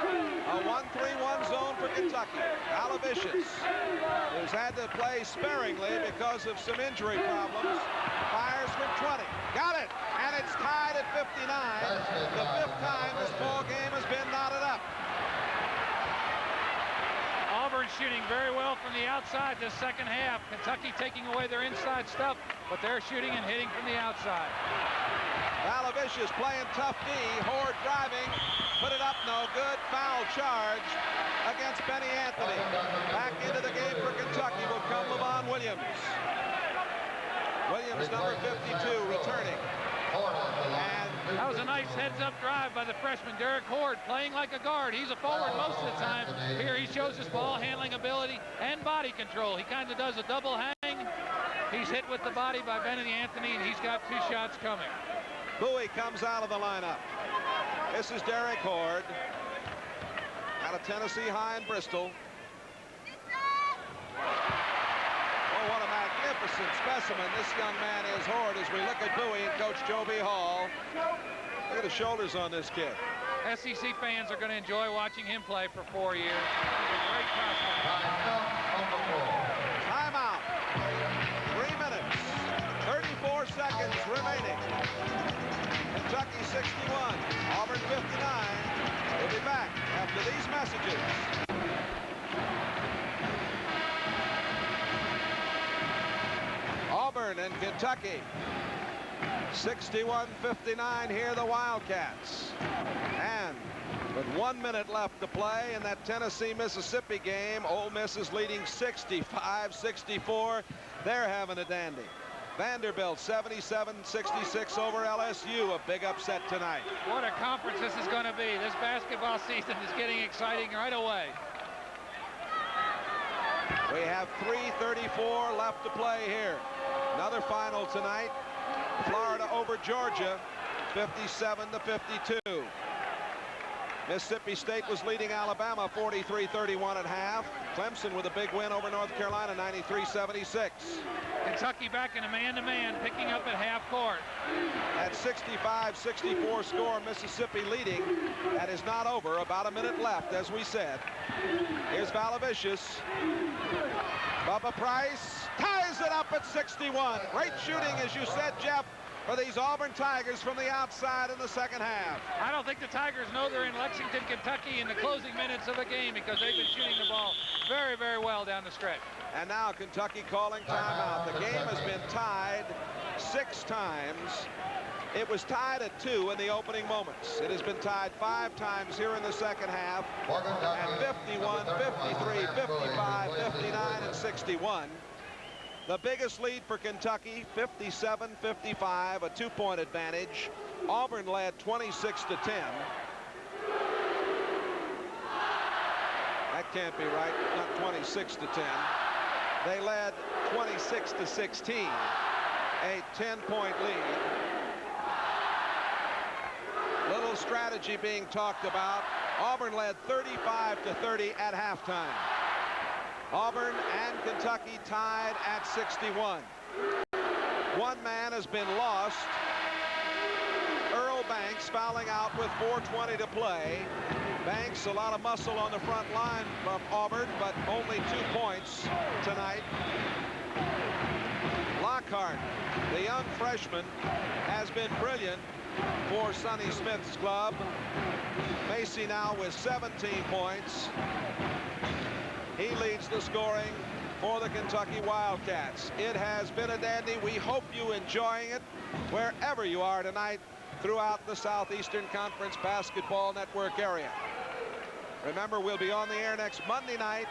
A 1-3-1 zone for Kentucky. Alavicius, who's had to play sparingly because of some injury problems, fires from 20. Got it! And it's tied at 59. The 5th time this ball game has been knotted up. Auburn shooting very well from the outside this second half. Kentucky taking away their inside stuff, but they're shooting and hitting from the outside. Alavicius playing tough D. Horde driving. Put it up, no good. Foul charge against Benny Anthony. Back into the game for Kentucky will come LeVon Williams. Williams, number 52, returning. And that was a nice heads-up drive by the freshman, Derek Horde, playing like a guard. He's a forward most of the time. Here he shows his ball handling ability and body control. He kind of does a double hang. He's hit with the body by Benny Anthony, and he's got 2 shots coming. Bowie comes out of the lineup. This is Derek Horde out of Tennessee High in Bristol. Oh, what a magnificent specimen this young man is, Horde, as we look at Bowie and Coach Joe B. Hall. Look at the shoulders on this kid. SEC fans are going to enjoy watching him play for 4 years. He's a great prospect. Timeout. 3 minutes, 34 seconds remaining. Kentucky 61, Auburn 59. We'll be back after these messages. Auburn and Kentucky. 61-59 here, the Wildcats. And with 1 minute left to play in that Tennessee-Mississippi game, Ole Miss is leading 65-64. They're having a dandy. Vanderbilt 77-66 over LSU. A big upset tonight. What a conference this is going to be. This basketball season is getting exciting right away. We have 3:34 left to play here. Another final tonight. Florida over Georgia, 57-52. Mississippi State was leading Alabama 43-31 at half. Clemson with a big win over North Carolina, 93-76. Kentucky back in a man-to-man, picking up at half court. At 65-64 score, Mississippi leading. That is not over. About a minute left, as we said. Here's Valavicius. Bubba Price ties it up at 61. Great shooting, as you said, Jeff, for these Auburn Tigers from the outside in the second half. I don't think the Tigers know they're in Lexington, Kentucky in the closing minutes of the game because they've been shooting the ball very, very well down the stretch. And now Kentucky calling timeout. The game has been tied 6 times. It was tied at 2 in the opening moments. It has been tied 5 times here in the second half. And 51, 53, 55, 59, and 61. The biggest lead for Kentucky, 57-55, a 2-point advantage. Auburn led 26-10. That can't be right, not 26-10. They led 26-16, a 10-point lead. Little strategy being talked about. Auburn led 35-30 at halftime. Auburn and Kentucky tied at 61. One man has been lost. Earl Banks. Banks fouling out with 4:20 to play. Banks, a lot of muscle on the front line from Auburn, but only 2 points tonight. Lockhart, the young freshman, has been brilliant for Sonny Smith's club. Macy now with 17 points. He leads the scoring for the Kentucky Wildcats. It has been a dandy. We hope you're enjoying it wherever you are tonight throughout the Southeastern Conference Basketball Network area. Remember, we'll be on the air next Monday night.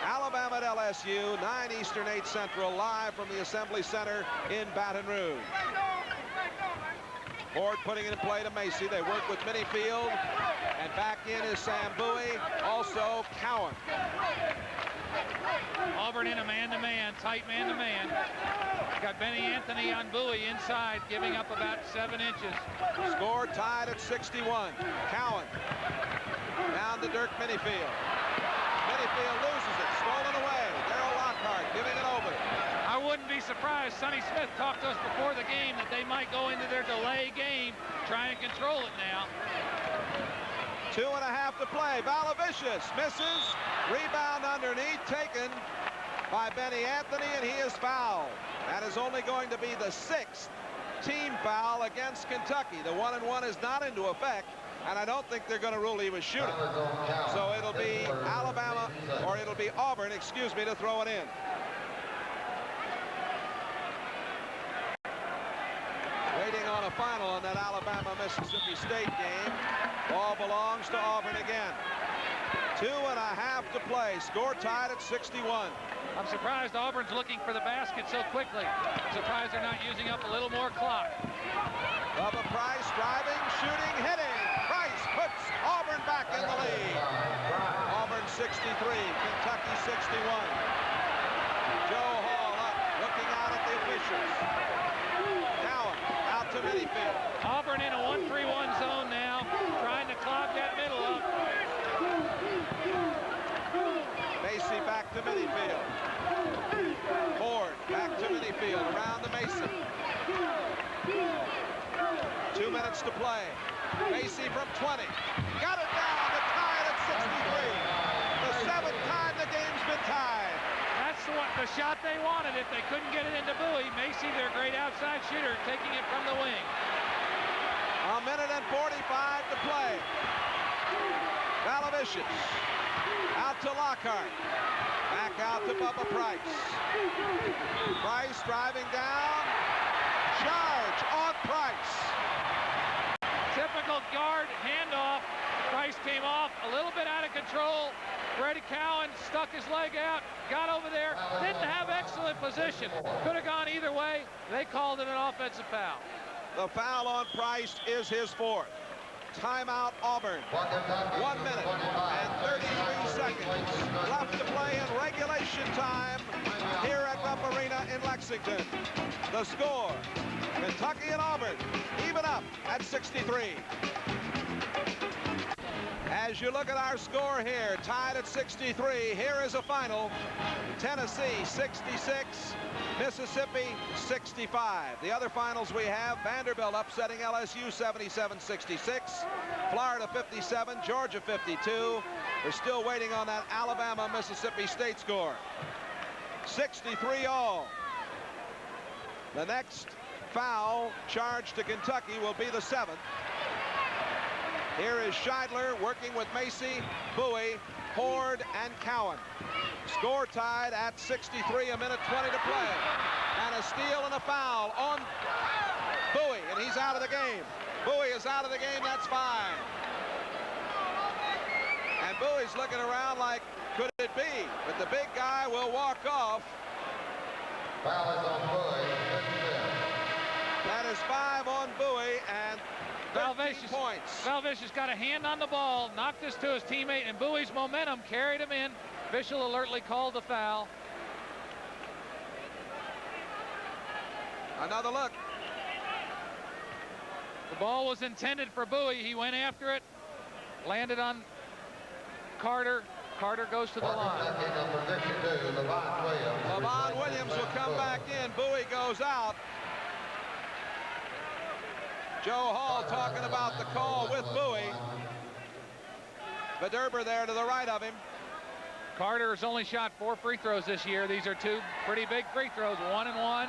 Alabama at LSU, 9 Eastern, 8 Central, live from the Assembly Center in Baton Rouge. Ford putting it in play to Macy. They work with Minifield. And back in is Sam Bowie. Also Cowan. Auburn in a man-to-man, tight man-to-man. Got Benny Anthony on Bowie inside, giving up about 7 inches. Score tied at 61. Cowan down to Dirk Minifield. Minifield loses it, stolen away. Darryl Lockhart giving it over. I wouldn't be surprised. Sonny Smith talked to us before the game that they might go into their delay game, try and control it now. 2.5 to play. Valavicius misses. Rebound underneath, taken by Benny Anthony, and he is fouled. That is only going to be the 6th team foul against Kentucky. The 1-and-1 is not into effect, and I don't think they're going to rule he was shooting. So it'll be Alabama, or it'll be Auburn, excuse me, to throw it in. Waiting on a final on that Alabama-Mississippi State game. Ball belongs to Auburn again. 2.5 to play. Score tied at 61. I'm surprised Auburn's looking for the basket so quickly. I'm surprised they're not using up a little more clock. Bubba Price driving, shooting, hitting. Price puts Auburn back in the lead. Auburn 63, Kentucky 61. Joe Hall up, looking out at the officials. Cowan out to Minifield. Auburn in a 1-3-1 zone now, trying to clog that middle up. Macy back to Minifield. Ford back to Minifield, around to Macy. 2 minutes to play. Macy from 20. Got it down to tie it at 63. The 7th time the game's been tied. That's the shot they wanted. If they couldn't get it into Bowie, Macy, their great outside shooter, taking it from the wing. A minute and 45 to play. Valavicius out to Lockhart. Back out to Bubba Price. Price driving down. Charge on Price. Typical guard handoff. Price came off a little bit out of control. Freddie Cowan stuck his leg out, got over there, didn't have excellent position. Could have gone either way. They called it an offensive foul. The foul on Price is his 4th. Timeout Auburn. 1 minute and 33 seconds left to play in regulation time here at Rupp Arena in Lexington. The score, Kentucky and Auburn even up at 63. As you look at our score here, tied at 63, here is a final. Tennessee 66, Mississippi 65. The other finals we have, Vanderbilt upsetting LSU 77-66, Florida 57, Georgia 52. We're still waiting on that Alabama-Mississippi State score. 63 all. The next foul charged to Kentucky will be the 7th. Here is Scheidler working with Macy, Bowie, Ford, and Cowan. Score tied at 63, a minute 20 to play. And a steal and a foul on Bowie, and he's out of the game. Bowie is out of the game, that's fine. And Bowie's looking around like, could it be? But the big guy will walk off. Foul is on Bowie. That is 5 on Bowie, and points. Valavicius got a hand on the ball, knocked this to his teammate, and Bowie's momentum carried him in. Official alertly called the foul. Another look. The ball was intended for Bowie. He went after it, landed on Carter. Carter goes to the line. Levon Williams will come back in. Bowie goes out. Joe Hall talking about the call with Bowie. Vederber there to the right of him. Carter has only shot 4 free throws this year. These are 2 pretty big free throws, 1 and 1.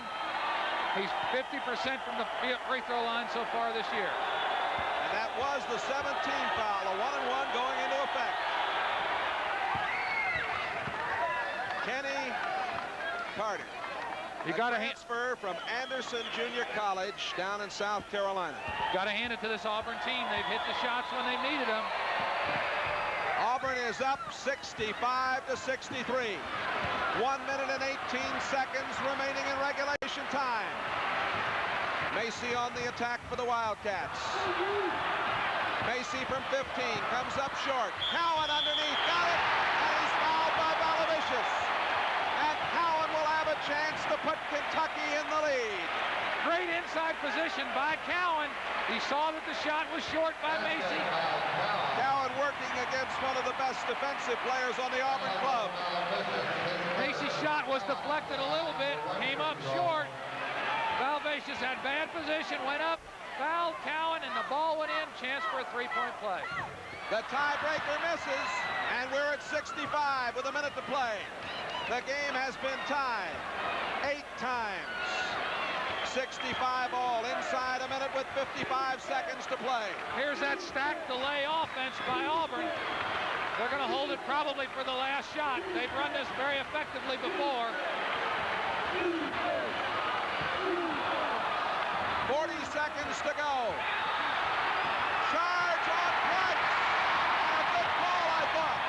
He's 50% from the free throw line so far this year. And that was the 17th foul, a 1 and 1 going into effect. Kenny Carter. You got to transfer from Anderson Junior College down in South Carolina. Got to hand it to this Auburn team. They've hit the shots when they needed them. Auburn is up 65 to 63. 1 minute and 18 seconds remaining in regulation time. Macy on the attack for the Wildcats. Macy from 15 comes up short. Cowan underneath, got it, and he's fouled by Balavicius. And Cowan will have a chance to put Kentucky in the lead. Great inside position by Cowan. He saw that the shot was short by Macy. Cowan working against one of the best defensive players on the Auburn club. Macy's shot was deflected a little bit, came up short. Balavicius had bad position, went up, fouled Cowan, and the ball went in. Chance for a 3-point play. The tiebreaker misses, and we're at 65 with a minute to play. The game has been tied 8 times. 65 all, inside a minute with 55 seconds to play. Here's that stacked delay offense by Auburn. They're going to hold it probably for the last shot. They've run this very effectively before. 40 seconds to go. Charge on Price. And a good call, I thought.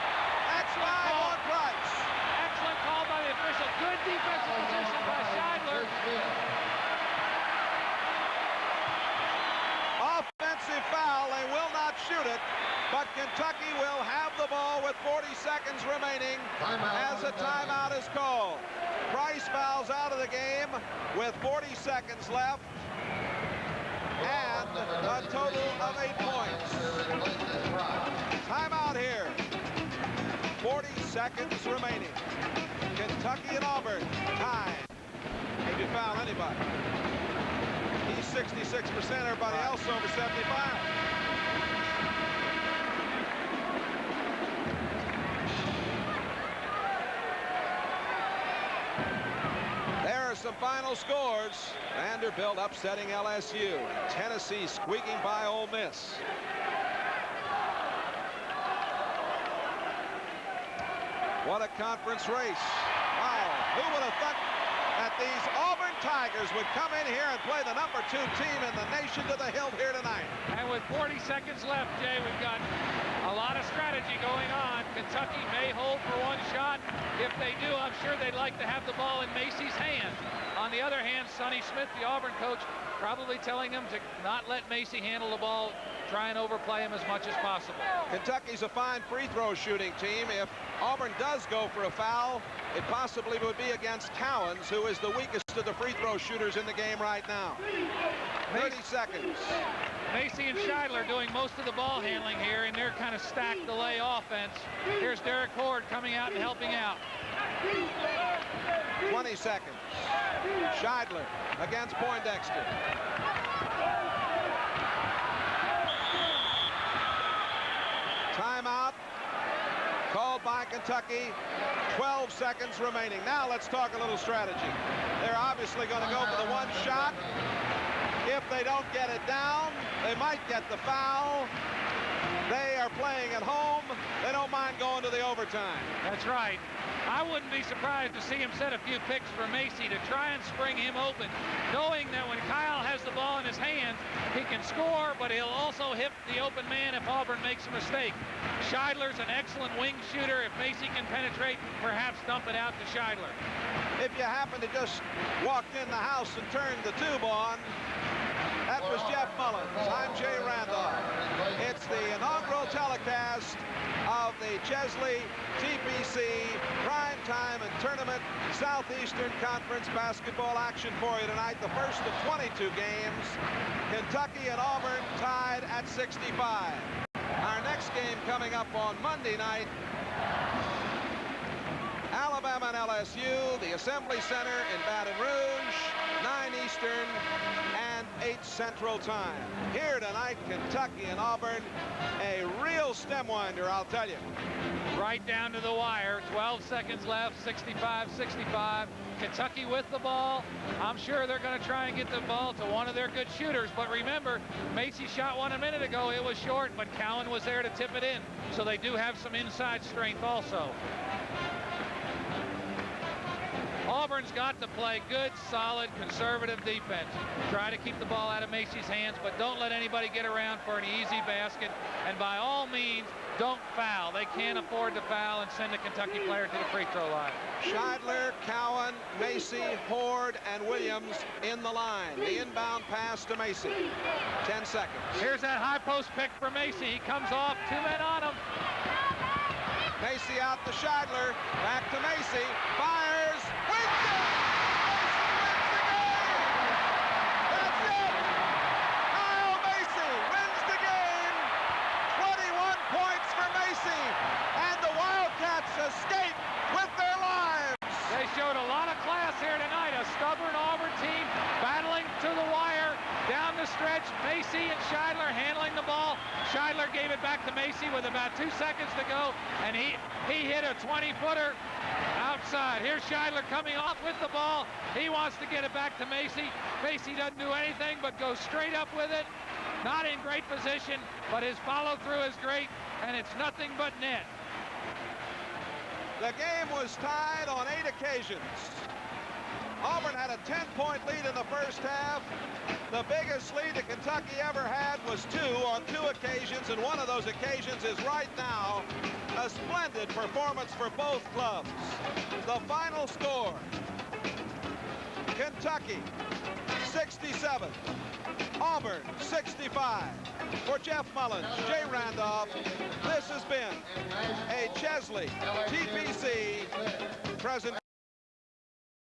That's 5 on Price. Excellent call by the official. Good defensive position by Scheidler. Offensive foul. They will not shoot it, but Kentucky will have the ball with 40 seconds remaining as a timeout is called. Price fouls out of the game with 40 seconds left and a total of 8 points. Timeout here. 40 seconds remaining. Kentucky and Auburn tied. If you foul anybody. He's 66%, everybody else over 75. There are some final scores. Vanderbilt upsetting LSU. Tennessee squeaking by Ole Miss. What a conference race. Wow, who would have thought that these Auburn Tigers would come in here and play the number 2 team in the nation to the hilt here tonight. And with 40 seconds left, Jay, we've got a lot of strategy going on. Kentucky may hold for 1 shot. If they do, I'm sure they'd like to have the ball in Macy's hand. On the other hand, Sonny Smith, the Auburn coach, probably telling them to not let Macy handle the ball, try and overplay him as much as possible. Kentucky's a fine free throw shooting team. If Auburn does go for a foul, it possibly would be against Cowens, who is the weakest of the free throw shooters in the game right now. 30 seconds. Macy and Scheidler doing most of the ball handling here in their kind of stacked delay offense. Here's Derek Horde coming out and helping out. 20 seconds. Scheidler against Poindexter. Timeout called by Kentucky. 12 seconds remaining. Now let's talk a little strategy. They're obviously going to go for the 1 shot. If they don't get it down, they might get the foul. They are playing at home. They don't mind going to the overtime. That's right. I wouldn't be surprised to see him set a few picks for Macy to try and spring him open, knowing that when Kyle has the ball in his hands, he can score, but he'll also hit the open man if Auburn makes a mistake. Scheidler's an excellent wing shooter. If Macy can penetrate, perhaps dump it out to Scheidler. If you happen to just walked in the house and turned the tube on, that was Jeff Mullins. I'm Jay Randolph. It's the inaugural telecast of the Chesley TPC Primetime and Tournament Southeastern Conference basketball action for you tonight. The first of 22 games. Kentucky and Auburn tied at 65. Our next game coming up on Monday night. Alabama and LSU, the Assembly Center in Baton Rouge, 9 Eastern, and 8 Central Time. Here tonight, Kentucky and Auburn, a real stem winder, I'll tell you. Right down to the wire. 12 seconds left. 65-65. Kentucky with the ball. I'm sure they're going to try and get the ball to one of their good shooters. But remember, Macy shot one a minute ago. It was short, but Cowan was there to tip it in. So they do have some inside strength also. Auburn's got to play good, solid, conservative defense. Try to keep the ball out of Macy's hands, but don't let anybody get around for an easy basket. And by all means, don't foul. They can't afford to foul and send a Kentucky player to the free throw line. Scheidler, Cowan, Macy, Horde, and Williams in the line. The inbound pass to Macy. 10 seconds. Here's that high post pick for Macy. He comes off, 2 men on him. Macy out to Scheidler. Back to Macy. Fires. Wins it! Macy wins the game! That's it! Kyle Macy wins the game! 21 points for Macy. And the Wildcats escape with their lives. They showed a lot of class here tonight. A stubborn Auburn team battling to the wire. Down the stretch, Macy and Scheidler handling the ball. Scheidler gave it back to Macy with about 2 seconds to go, and he hit a 20-footer outside. Here's Scheidler coming off with the ball. He wants to get it back to Macy. Macy doesn't do anything but go straight up with it. Not in great position, but his follow-through is great, and it's nothing but net. The game was tied on 8 occasions. Auburn had a 10-point lead in the first half. The biggest lead that Kentucky ever had was 2 on 2 occasions, and one of those occasions is right now. A splendid performance for both clubs. The final score, Kentucky 67, Auburn 65. For Jeff Mullins, Jay Randolph, this has been a Chesley TPC presentation.